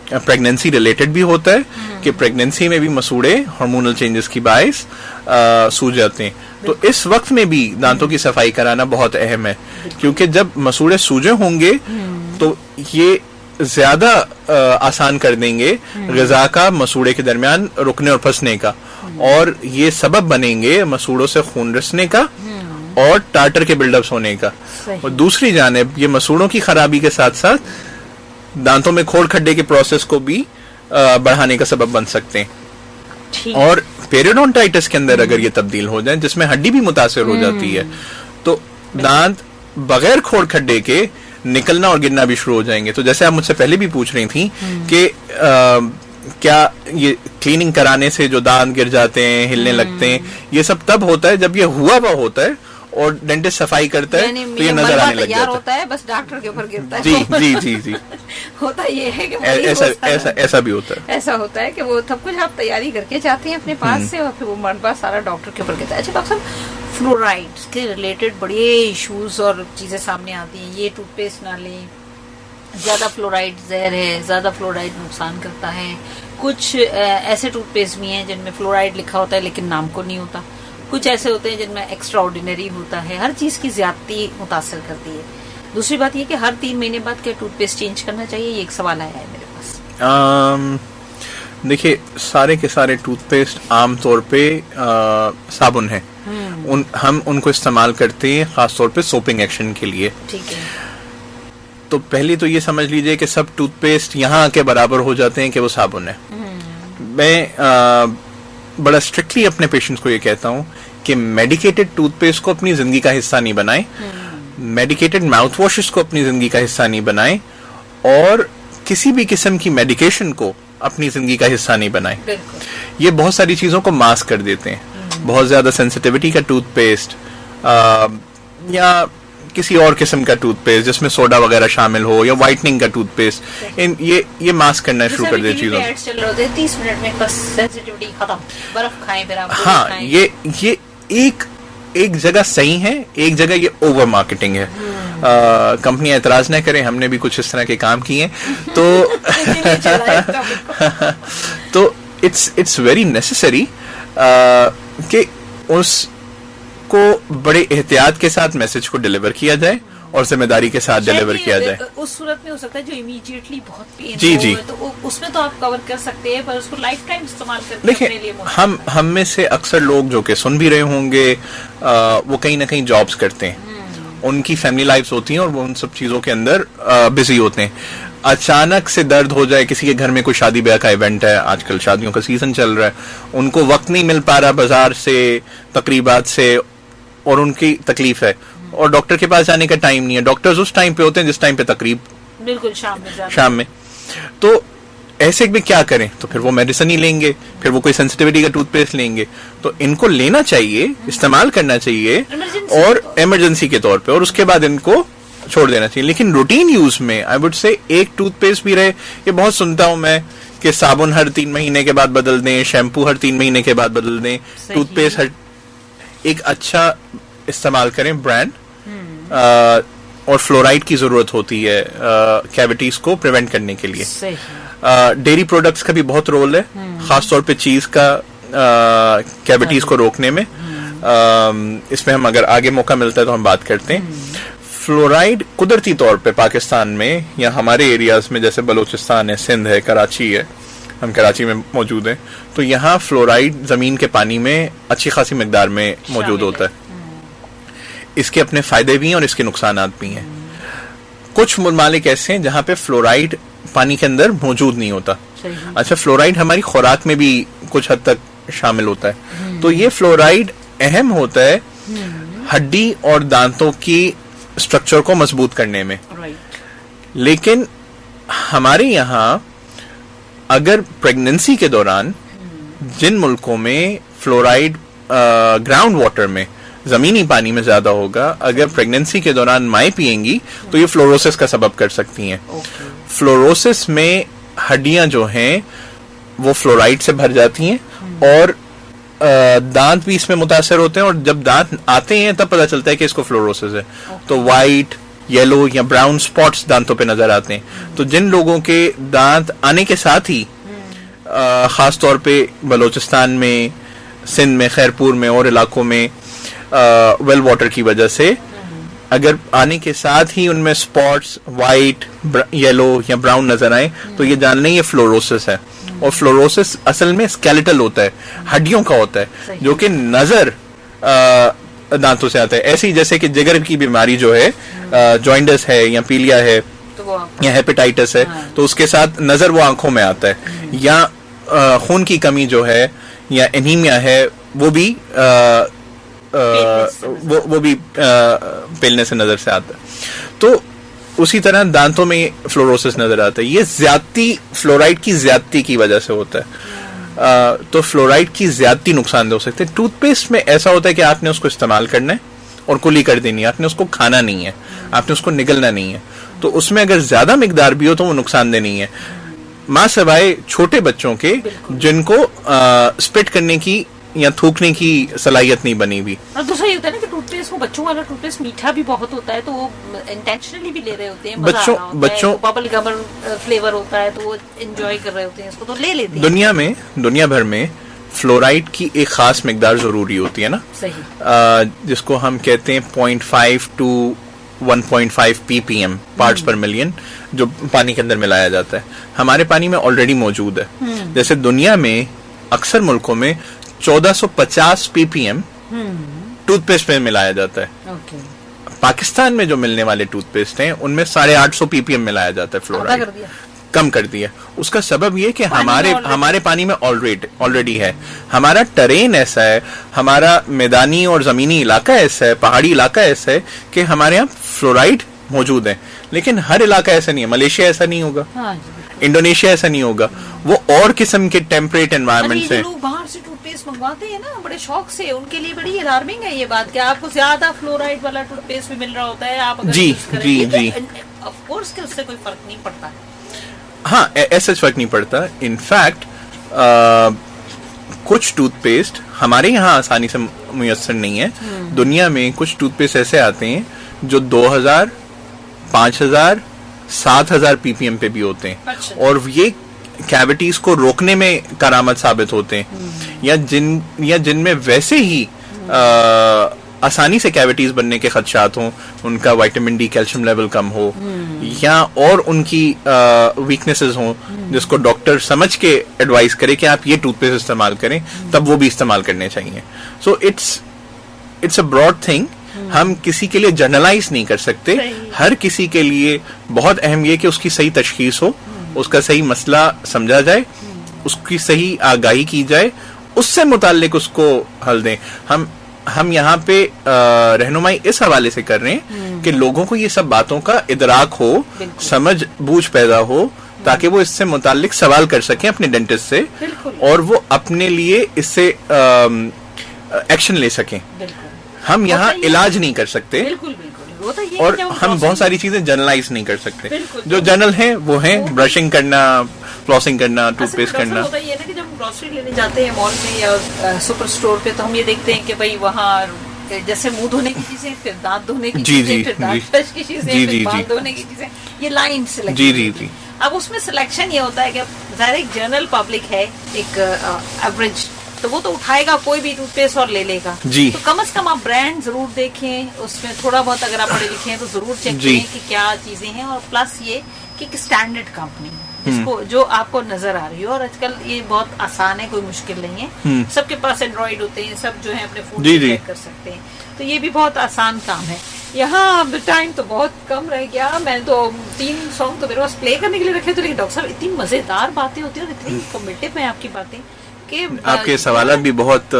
प्रेगनेंसी रिलेटेड भी होता है, कि प्रेगनेंसी में भी मसूड़े हार्मोनल चेंजेस की बाइस सूज जाते हैं। तो इस वक्त में भी दांतों की सफाई कराना बहुत अहम है, क्योंकि जब मसूड़े सूजे होंगे तो ये ज्यादा आसान कर देंगे ग़िज़ा का मसूड़े के दरमियान रुकने और फंसने का, और ये सबब बनेंगे मसूड़ों से खून रिसने का और टाटर के बिल्डअप होने का। और दूसरी जानिब ये मसूड़ों की खराबी के साथ साथ दांतों में खोड़ खड्डे के प्रोसेस को भी बढ़ाने का सबब बन सकते हैं। और पेरियोडोंटाइटिस के अंदर अगर ये तब्दील हो जाए, जिसमें हड्डी भी मुतासिर हो जाती है, तो दांत बगैर खोड़ खड्डे के निकलना और गिरना भी शुरू हो जाएंगे। तो जैसे आप मुझसे पहले भी पूछ रही थी कि क्या ये क्लीनिंग कराने से जो दांत गिर जाते हैं, हिलने लगते हैं, ये सब तब होता है जब ये हुआ होता है और डेंटिस्ट सफाई करता है, तो ये नजर आने लग जाता होता है, बस डॉक्टर के ऊपर गिरता है। जी जी जी जी। होता ये है कि ऐसा भी होता है। ऐसा होता है कि वो सब कुछ आप तैयारी करके जाते हैं अपने पास से, और फिर वो हमारे पास सारा डॉक्टर के ऊपर गिरता है। अच्छा डॉक्टर साहब, फ्लोराइड के रिलेटेड बड़े इश्यूज और चीजें सामने आती हैं। ये टूथपेस्ट ना लें, ज्यादा फ्लोराइड जहर है, ज्यादा फ्लोराइड नुकसान करता है। कुछ ऐसे टूथपेस्ट भी हैं जिनमें फ्लोराइड लिखा होता है लेकिन नाम को नहीं होता। कुछ ऐसे होते हैं जिनमें एक्स्ट्रा ऑर्डिनरी होता है। हर चीज की ज्यादती मुतासर करती है। दूसरी बात ये कि हर 3 महीने बाद क्या टूथपेस्ट चेंज करना चाहिए, ये एक सवाल आया है मेरे पास। देखिए, सारे के सारे टूथपेस्ट आमतौर पे साबुन है, हम उनको इस्तेमाल करते हैं खासतौर पे सोपिंग एक्शन के लिए। ठीक है। तो पहले तो ये समझ लीजिए कि सब टूथपेस्ट यहाँ आके बराबर हो जाते हैं कि वो साबुन है। मैं बड़ा स्ट्रिक्टली अपने पेशेंट्स को ये कहता हूँ कि मेडिकेटेड टूथपेस्ट को अपनी जिंदगी का हिस्सा नहीं बनाएं, मेडिकेटेड माउथ वॉशेस को अपनी जिंदगी का हिस्सा नहीं बनाएं, और किसी भी किस्म की मेडिकेशन को अपनी जिंदगी का हिस्सा नहीं बनाए। ये बहुत सारी चीजों को मास्क कर देते हैं। बहुत ज्यादा सेंसिटिविटी का टूथपेस्ट या किसी और किस्म का टूथपेस्ट जिसमें सोडा वगैरह शामिल हो, या व्हाइटनिंग का टूथपेस्ट, ये मास्क करना शुरू कर दे चीजों। 30 मिनट में बस सेंसिटिविटी खत्म, बर्फ खाएं फिर आप। हाँ, ये एक जगह सही है, एक जगह ये ओवर मार्केटिंग है। कंपनी एतराज न करें, हमने भी कुछ इस तरह के काम किए तो इट्स वेरी नेसेसरी कि उसको बड़े एहतियात के साथ मैसेज को डिलीवर किया जाए और जिम्मेदारी के साथ डिलीवर किया जाए। उस सूरत में हो सकता है जो इमीडिएटली बहुत पेन जी तो उसमें तो आप कवर कर सकते हैं, पर उसको लाइफ टाइम इस्तेमाल करके देखिए, हम में से अक्सर लोग जो कि सुन भी रहे होंगे, वो कहीं ना कहीं जॉब्स करते हैं, उनकी फैमिली लाइफ्स होती हैं और वो उन सब चीजों के अंदर बिजी होते हैं। अचानक से दर्द हो जाए, किसी के घर में कोई शादी ब्याह का इवेंट है, आजकल शादियों का सीजन चल रहा है, उनको वक्त नहीं मिल पा रहा बाजार से, तकरीबात से, और उनकी तकलीफ है और डॉक्टर के पास जाने का टाइम नहीं है। डॉक्टर्स उस टाइम पे होते हैं जिस टाइम पे तकरीब बिल्कुल शाम में। तो ऐसे में क्या करें? तो फिर वो मेडिसिन ही लेंगे, फिर वो कोई सेंसिटिविटी का टूथपेस्ट लेंगे। तो इनको लेना चाहिए, इस्तेमाल करना चाहिए और इमरजेंसी के तौर पे, और उसके बाद इनको छोड़ देना चाहिए। लेकिन रूटीन यूज में आई वुड से एक टूथपेस्ट भी रहे। ये बहुत सुनता हूं मैं कि साबुन हर 3 महीने के बाद बदल दें, शैम्पू हर 3 महीने के बाद बदल दें, टूथपेस्ट हर एक अच्छा इस्तेमाल करें ब्रांड। और फ्लोराइड की जरूरत होती है कैविटीज को प्रिवेंट करने के लिए। डेयरी प्रोडक्ट्स का भी बहुत रोल है, खासतौर पे चीज का कैविटीज को रोकने में। इसमें हम अगर आगे मौका मिलता है तो हम बात करते हैं। फ्लोराइड कुदरती तौर पे पाकिस्तान में या हमारे एरियाज में, जैसे बलूचिस्तान है, सिंध है, कराची है, हम कराची में मौजूद हैं, तो यहाँ फ्लोराइड जमीन के पानी में अच्छी खासी मिकदार में मौजूद होता है। इसके अपने फायदे भी हैं और इसके नुकसानात भी हैं। कुछ ममालिक ऐसे हैं जहाँ पे फ्लोराइड पानी के अंदर मौजूद नहीं होता। अच्छा, फ्लोराइड हमारी खुराक में भी कुछ हद तक शामिल होता है। तो ये फ्लोराइड अहम होता है हड्डी और दांतों की स्ट्रक्चर को मजबूत करने में। लेकिन हमारे यहाँ अगर प्रेगनेंसी के दौरान जिन मुल्कों में फ्लोराइड ग्राउंड वाटर में, जमीनी पानी में ज्यादा होगा, अगर प्रेगनेंसी के दौरान माएँ पिएंगी तो ये फ्लोरोसिस का सबब कर सकती हैं। फ्लोरोसिस में हड्डियां जो हैं वो फ्लोराइड से भर जाती हैं और दांत भी इसमें मुतासर होते हैं, और जब दांत आते हैं तब पता चलता है कि इसको फ्लोरोसिस है। तो वाइट, येलो या ब्राउन स्पॉट्स दांतों पे नजर आते हैं। तो जिन लोगों के दांत आने के साथ ही खास तौर पे बलूचिस्तान में, सिंध में, खैरपुर में और इलाकों में वेल वाटर की वजह से अगर आने के साथ ही उनमें स्पॉट्स वाइट, येलो या ब्राउन नजर आए तो ये जान लें ये फ्लोरोसिस है। और फ्लोरोसिस असल में स्केलेटल होता है, हड्डियों का होता है, जो कि नजर दांतों से आता है। ऐसी जैसे कि जिगर की बीमारी जो है, जॉइंडस है या पीलिया है या हेपेटाइटिस है, तो उसके साथ नजर वो आंखों में आता है। या खून की कमी जो है या एनीमिया है, वो भी पेलने से नजर से आता है। तो उसी तरह दांतों में फ्लोरोसिस नजर आता है। ये ज्यादती, फ्लोराइड की ज्यादती की वजह से होता है। तो फ्लोराइड की ज्यादती नुकसानदेह हो सकते हैं। टूथपेस्ट में ऐसा होता है कि आपने उसको इस्तेमाल करना है और कुली कर देनी है, आपने उसको खाना नहीं है, आपने उसको निगलना नहीं है। तो उसमें अगर ज्यादा मिकदार भी हो तो वो नुकसानदेह नहीं है, मां सिवाय छोटे बच्चों के जिनको स्पिट करने की या थूकने की सलाहियत नहीं बनी हुई। और दूसरा ये होता है ना कि टूथपेस्ट, वो बच्चों वाला टूथपेस्ट मीठा भी बहुत होता है, तो वो इंटेंशनली भी ले रहे होते हैं। बच्चों बबल गम फ्लेवर होता है तो वो एंजॉय कर रहे होते हैं इसको, तो ले लेते हैं। दुनिया भर में फ्लोराइड की एक खास मिकदार जरूरी होती है ना, सही, जिसको हम कहते हैं 0.5 to 1.5 ppm पार्ट्स पर मिलियन, जो पानी के अंदर मिलाया जाता है। हमारे पानी में ऑलरेडी मौजूद है। जैसे दुनिया में अक्सर मुल्कों में 1450 ppm टूथपेस्ट में मिलाया जाता है। पाकिस्तान में जो मिलने वाले टूथपेस्ट हैं उनमें 850 ppm मिलाया जाता है फ्लोराइड। कम कर दिया। उसका सबब ये कि हमारे पानी में ऑलरेडी है। हमारा टरेन ऐसा है, हमारा मैदानी और जमीनी इलाका ऐसा है, पहाड़ी इलाका ऐसा है कि हमारे यहाँ फ्लोराइड मौजूद है। लेकिन हर इलाका ऐसा नहीं है। मलेशिया ऐसा नहीं होगा, हाँ जी, इंडोनेशिया ऐसा नहीं होगा, वो और किस्म के टेम्परेट एनवायरमेंट से। लोग बाहर से टूथपेस्ट मंगवाते हैं ना बड़े शौक से, उनके लिए बड़ी अलार्मिंग है ये बात कि आपको ज्यादा फ्लोराइड वाला टूथपेस्ट भी मिल रहा होता है, आप अगर जी, यूज करें, जी, तो जी। ऑफ कोर्स कि उससे कोई फर्क नहीं पड़ता। हाँ, ऐसा फर्क नहीं पड़ता। इनफैक्ट कुछ टूथपेस्ट हमारे यहाँ आसानी से मुयस्सर नहीं है। दुनिया में कुछ टूथपेस्ट ऐसे आते हैं जो 2000, 5000, 7000 पीपीएम पे भी होते हैं, अच्छा। और ये कैविटीज को रोकने में करामत साबित होते हैं। या जिनमें वैसे ही आसानी से कैविटीज बनने के खदशात हों, उनका विटामिन डी कैल्शियम लेवल कम हो, या और उनकी वीकनेसेस हों, जिसको डॉक्टर समझ के एडवाइस करे कि आप ये टूथपेस्ट इस्तेमाल करें, तब वो भी इस्तेमाल करने चाहिए। So it's a broad thing. हम किसी के लिए जनरलाइज नहीं कर सकते। हर किसी के लिए बहुत अहम ये कि उसकी सही तशखीस हो, उसका सही मसला समझा जाए, उसकी सही आगाही की जाए, उससे मुताल्लिक उसको हल दें। हम यहाँ पे रहनुमाई इस हवाले से कर रहे हैं कि लोगों को ये सब बातों का इदराक हो, समझ बूझ पैदा हो, ताकि वो इससे मुताल्लिक सवाल कर सकें अपने डेंटिस्ट से, और वो अपने लिए इससे एक्शन ले सकें। हम यहाँ इलाज नहीं कर सकते, बिल्कुल बिल्कुल, वो तो ये और है कि हम बहुत सारी चीजें जनरलाइज नहीं कर सकते। जो जनरल हैं वो हैं ब्रशिंग करना, फ्लॉसिंग करना, टूथपेस्ट करना। होता ये है ना कि जब हम ग्रोसरी लेने जाते हैं मॉल में या सुपर स्टोर पे, तो हम ये देखते हैं कि भाई वहाँ जैसे मुंह धोने की चीजें, फिर दांत धोने की चीजें, फिर दांत ब्रश की चीजें, फिर बाल धोने की चीजें, ये लाइन से लगी। जी जी जी। अब उसमें सिलेक्शन ये होता है कि ज़ाहिर एक जनरल पब्लिक है, एक एवरेज, तो वो तो उठाएगा कोई भी टूथपेस्ट और ले लेगा जी। तो कम से कम आप ब्रांड जरूर देखें, उसमें थोड़ा बहुत अगर आप पढ़े लिखे हैं तो जरूर चेक करें कि क्या चीजें हैं, और प्लस ये कि एक स्टैंडर्ड कंपनी जिसको जो आपको नजर आ रही हो। और आजकल ये बहुत आसान है, कोई मुश्किल नहीं है, सबके पास एंड्रॉइड होते हैं, सब जो है अपने फोन से चेक कर सकते हैं, तो ये भी बहुत आसान काम है। यहाँ अब टाइम तो बहुत कम रह गया, मैं तो 3 सॉन्ग तो मेरे पास प्ले करने के लिए रखे थे, लेकिन डॉक्टर साहब इतनी मजेदार बातें होती है और इतनी इन्फॉर्मेटिव है आपकी बातें कि आपके सवालात भी बहुत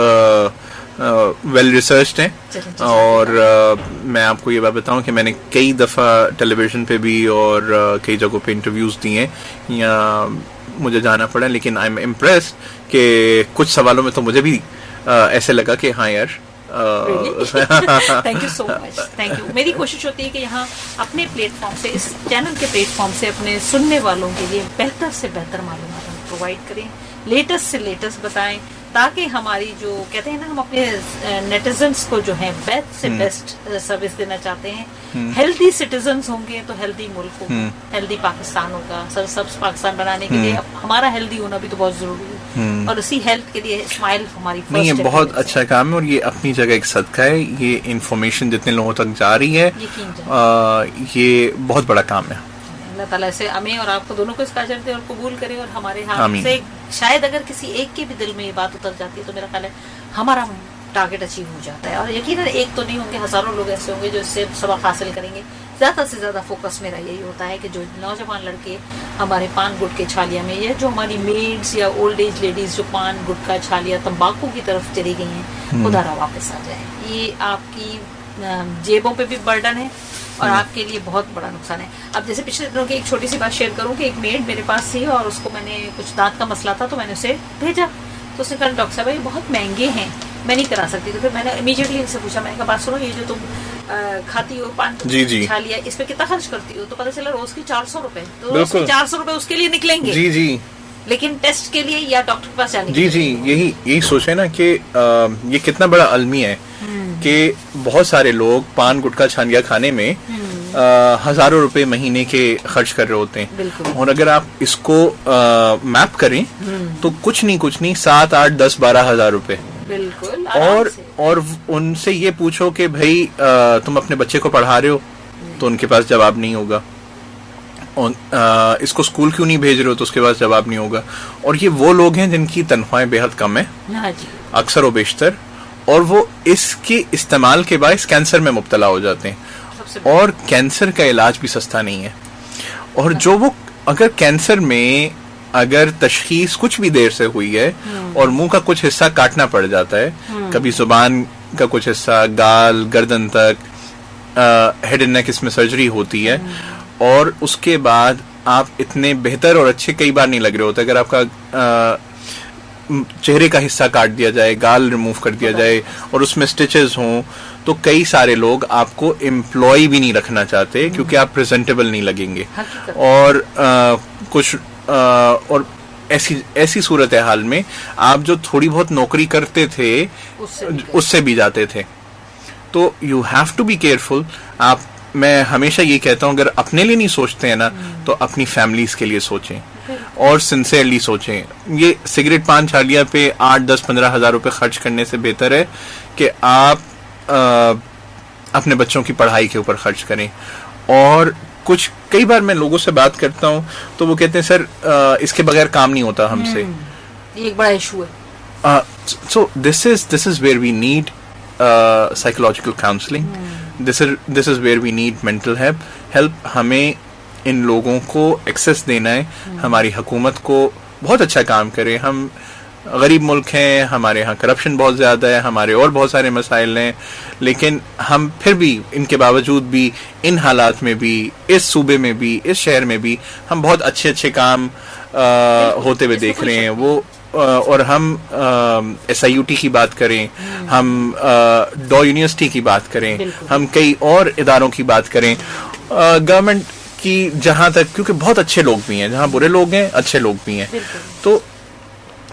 वेल रिसर्च्ड हैं। और मैं आपको ये बात बताऊं कि मैंने कई दफ़ा टेलीविज़न पे भी और कई जगहों पे इंटरव्यूज़ दिए हैं या मुझे जाना पड़ा, लेकिन आई एम इम्प्रेस्ड कि कुछ सवालों में तो मुझे भी ऐसे लगा कि हाँ यार। Thank you so much, thank you. मेरी कोशिश होती है कि यहाँ अपने प्लेटफॉर्म से, इस चैनल के प्लेटफॉर्म से अपने सुनने वालों के लिए बेहतर से बेहतर मालूमात हम प्रोवाइड करें, लेटेस्ट से लेटेस्ट बताएं, ताकि हमारी जो कहते हैं ना, हम अपने नेटिजन्स को जो है बेस्ट से बेस्ट सर्विस देना चाहते हैं। हेल्दी सिटीजन्स होंगे तो हेल्दी मुल्क होगा, हेल्दी पाकिस्तान होगा। सब पाकिस्तान बनाने के लिए हमारा हेल्दी होना भी तो बहुत जरूरी है, और उसी हेल्थ के लिए स्माइल हमारी नहीं, ये बहुत अच्छा काम है और ये अपनी जगह एक सदका है। ये इंफॉर्मेशन जितने लोगों तक जा रही है, ये बहुत बड़ा काम है। अल्लाह ताला से हमें और आपको दोनों को इसका अजर दे और कबूल करे, और हमारे हाथ से शायद अगर किसी एक के भी दिल में ये बात उतर जाती है तो मेरा ख्याल है हमारा टारगेट अचीव हो जाता है। और यकीनन एक तो नहीं होंगे, हजारों लोग ऐसे होंगे जो इससे सबक हासिल करेंगे। ज्यादा से ज्यादा फोकस मेरा यही होता है कि जो नौजवान लड़के हमारे पान गुटके छालिया में, या जो हमारी मेड्स या ओल्ड एज लेडीज जो पान गुटका छालिया तंबाकू की तरफ चली गई हैं, खुदारा वापस आ जाए। ये आपकी जेबों पे भी बर्डन है और आपके लिए बहुत बड़ा नुकसान है। अब जैसे पिछले दिनों की एक छोटी सी बात शेयर करूं कि एक मेड मेरे पास थी और उसको मैंने कुछ दांत का मसला था तो मैंने उसे भेजा, तो उसने कहा डॉक्टर साहब ये बहुत महंगे हैं, मैं नहीं करा सकती। तो फिर मैंने इमीडिएटली इनसे पूछा, मैंने कहा बात सुनो, ये जो तुम खाती हो पान खा लिया, इस पे कितना खर्च करती हो? तो पता चला रोज की 400 रुपए, तो रोज के 400 रुपए उसके लिए निकलेंगे। जी जी। लेकिन टेस्ट के लिए या डॉक्टर के पास जाने जी जी, यही सोचे ना कि ये कितना बड़ा अलमिया है कि बहुत सारे लोग पान गुटखा छानिया खाने में हजारों रुपए महीने के खर्च कर रहे होते हैं, और अगर आप इसको मैप करें तो कुछ नहीं 7, 8, 10, 12 हजार रुपए। बिल्कुल। और उनसे ये पूछो कि भाई तुम अपने बच्चे को पढ़ा रहे हो, तो उनके पास जवाब नहीं होगा। और इसको स्कूल क्यों नहीं भेज रहे हो, तो उसके पास जवाब नहीं होगा। और ये वो लोग हैं जिनकी तनख्वाहें बेहद कम है, अक्सर व बेशतर, और वो इसके इस्तेमाल के बायस कैंसर में मुब्तला हो जाते हैं। और कैंसर का इलाज भी सस्ता नहीं है। और जो वो अगर कैंसर में अगर तशखीस कुछ भी देर से हुई है और मुंह का कुछ हिस्सा काटना पड़ जाता है, कभी जुबान का कुछ हिस्सा, गाल, गर्दन तक, हेड एंड नेक, इसमें सर्जरी होती है, और उसके बाद आप इतने बेहतर और अच्छे कई बार नहीं लग रहे होते। अगर आपका चेहरे का हिस्सा काट दिया जाए, गाल रिमूव कर दिया जाए और उसमें स्टिचेस हों, तो कई सारे लोग आपको एम्प्लॉय भी नहीं रखना चाहते क्योंकि आप प्रेजेंटेबल नहीं लगेंगे। और कुछ और ऐसी सूरत हाल में आप जो थोड़ी बहुत नौकरी करते थे उससे भी जाते थे। तो you have to be careful. मैं हमेशा ये कहता हूँ, अगर अपने लिए नहीं सोचते हैं ना तो अपनी फैमिलीज के लिए सोचें और सिंसियरली सोचें। ये सिगरेट पान छालिया पे 8, 10, 15 हज़ार रुपए खर्च करने से बेहतर है कि आप अपने बच्चों की पढ़ाई के ऊपर खर्च करें। और कई बार मैं लोगों से बात करता हूँ तो वो कहते हैं सर इसके बगैर काम नहीं होता हमसे। एक बड़ा इशू है। So this is where we need psychological counselling, this is where we need mental help. हमें इन लोगों को एक्सेस देना है। हमारी हुकूमत को बहुत अच्छा काम करे। हम गरीब मुल्क हैं, हमारे यहाँ करप्शन बहुत ज़्यादा है, हमारे और बहुत सारे मसाइल हैं, लेकिन हम फिर भी इनके बावजूद भी इन हालात में भी, इस सूबे में भी, इस शहर में भी हम बहुत अच्छे अच्छे काम होते हुए देख रहे हैं। वो और हम SIUT की बात करें, हम डॉ यूनिवर्सिटी की बात करें, हम कई और इदारों की बात करें, गवर्नमेंट की, जहाँ तक, क्योंकि बहुत अच्छे लोग भी हैं, जहाँ बुरे लोग हैं अच्छे लोग भी हैं। तो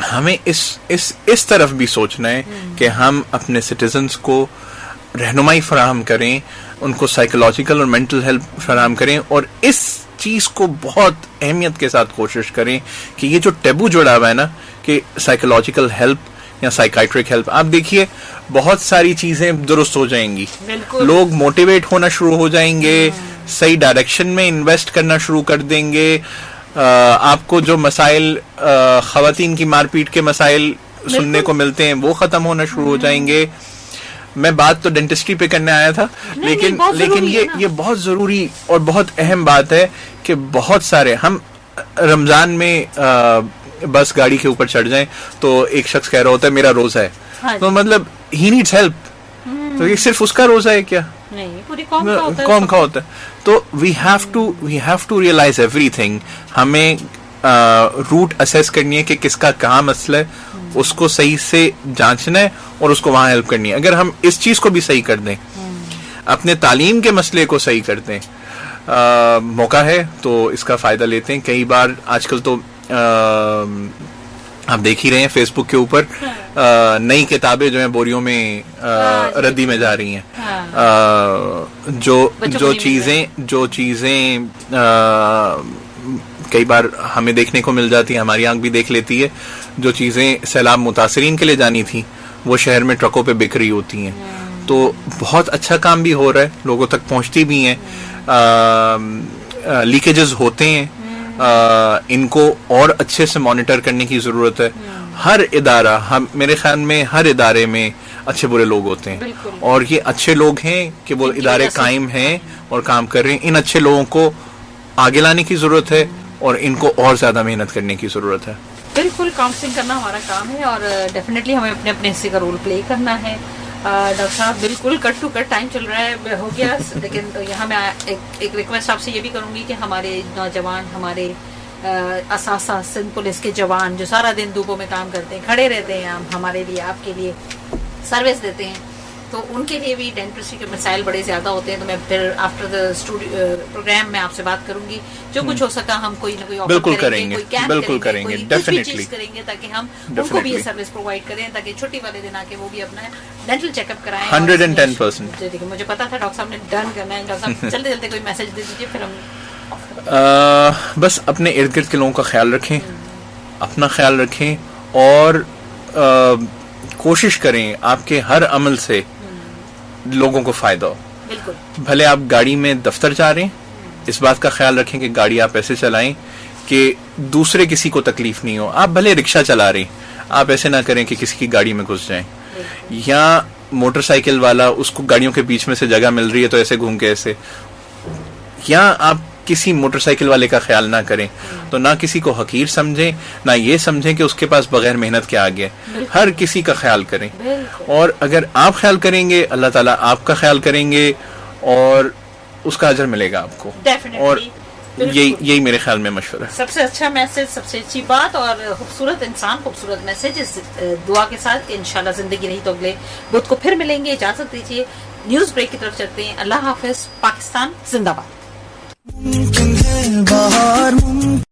हमें इस तरफ भी सोचना है कि हम अपने सिटीजन्स को रहनुमाई फराहम करें, उनको साइकोलॉजिकल और मेंटल हेल्प फराहम करें, और इस चीज को बहुत अहमियत के साथ कोशिश करें कि ये जो टैबू जुड़ा हुआ है ना कि साइकोलॉजिकल हेल्प या साइकाइट्रिक हेल्प, आप देखिए बहुत सारी चीजें दुरुस्त हो जाएंगी, लोग मोटिवेट होना शुरू हो जाएंगे, सही डायरेक्शन में इन्वेस्ट करना शुरू कर देंगे। आपको जो मसाइल, खवातीन की मारपीट के मसाइल सुनने को मिलते हैं वो खत्म होना शुरू हो जाएंगे। मैं बात तो डेंटिस्ट्री पे करने आया था, लेकिन ये बहुत जरूरी और बहुत अहम बात है कि बहुत सारे, हम रमजान में बस गाड़ी के ऊपर चढ़ जाएं तो एक शख्स कह रहा होता है मेरा रोजा है, तो मतलब ही नीड्स हेल्प, तो ये सिर्फ उसका रोजा है क्या? नहीं, पूरी कौम का होता है। तो we have to realise everything. हमें रूट असेस करनी है कि किसका कहाँ मसला है, उसको सही से जांचना है और उसको वहां हेल्प करनी है। अगर हम इस चीज को भी सही कर दें, अपने तालीम के मसले को सही कर दें, मौका है तो इसका फायदा लेते हैं। कई बार आजकल तो आप देख ही रहे हैं फेसबुक के ऊपर नई किताबें जो हैं बोरियों में रद्दी में जा रही हैं। जो चीजें कई बार हमें देखने को मिल जाती है, हमारी आंख भी देख लेती है, जो चीजें सैलाब मुतासरीन के लिए जानी थी वो शहर में ट्रकों पे बिक रही होती हैं। तो बहुत अच्छा काम भी हो रहा है, लोगों तक पहुंचती भी हैं, लीकेजेस होते हैं, इनको और अच्छे से मॉनिटर करने की जरूरत है। हर इदारा, मेरे ख्याल में हर इदारे में अच्छे बुरे लोग होते हैं, और ये अच्छे लोग हैं कि वो इदारे कायम हैं और काम कर रहे हैं। इन अच्छे लोगों को आगे लाने की जरूरत है और इनको और ज्यादा मेहनत करने की जरूरत है। बिल्कुल, काउंसलिंग करना हमारा काम है और डेफिनेटली हमें अपने अपने हिस्से का रोल प्ले करना है। डॉक्टर साहब, बिल्कुल कट टू कट टाइम चल रहा है, हो गया, लेकिन यहाँ मैं एक रिक्वेस्ट आपसे ये भी करूंगी कि हमारे नौजवान, हमारे असासा सिंध पुलिस के जवान जो सारा दिन धूपों में काम करते हैं, खड़े रहते हैं, हमारे लिए, आपके लिए सर्विस देते हैं, तो उनके लिए भी डेंटिस्ट्री के मसाइल बड़े ज्यादा होते हैं। तो मैं फिर आफ्टर द स्टूडियो प्रोग्राम में आपसे बात करूंगी, जो कुछ हो सका हम कोई ना कोई ऑफर करेंगे, कोई कैंप करेंगे, डेफिनेटली करेंगे, ताकि हम उनको भी ये सर्विस प्रोवाइड करें, ताकि छुट्टी वाले दिन आके वो भी अपना डेंटल चेकअप कराएं। 110%। देखिए, मुझे पता था डॉक्टर साहब ने डन करना है। डॉक्टर साहब जल्दी जल्दी कोई मैसेज दे दीजिए, फिर हम बस अपने इर्द गिर्द के लोगों का ख्याल रखें, अपना ख्याल रखें, और कोशिश करें आपके हर अमल से लोगों को फायदा हो। बिल्कुल। भले आप गाड़ी में दफ्तर जा रहे हैं, इस बात का ख्याल रखें कि गाड़ी आप ऐसे चलाएं कि दूसरे किसी को तकलीफ नहीं हो। आप भले रिक्शा चला रहे हैं, आप ऐसे ना करें कि किसी की गाड़ी में घुस जाएं, या मोटरसाइकिल वाला, उसको गाड़ियों के बीच में से जगह मिल रही है तो ऐसे घूम के ऐसे, या आप किसी मोटरसाइकिल वाले का ख्याल ना करें, तो ना किसी को हकीर समझें, ना ये समझें कि उसके पास बगैर मेहनत के आ गया। हर किसी का ख्याल करें, और अगर आप ख्याल करेंगे अल्लाह ताला आपका ख्याल करेंगे, और उसका अजर मिलेगा आपको। Definitely, और बिल्कुल। यही मेरे ख्याल में मशवरा है। सबसे अच्छा मैसेज, सबसे अच्छी बात और खूबसूरत इंसान, खूबसूरत मैसेज। इस दुआ के साथ कि इंशाल्लाह जिंदगी रही तो अगले बुध को फिर मिलेंगे। इजाजत दीजिए, न्यूज ब्रेक की तरफ चलते हैं। अल्लाह हाफिज। पाकिस्तान जिंदाबाद। मुमकिन है बाहर, मुमकिन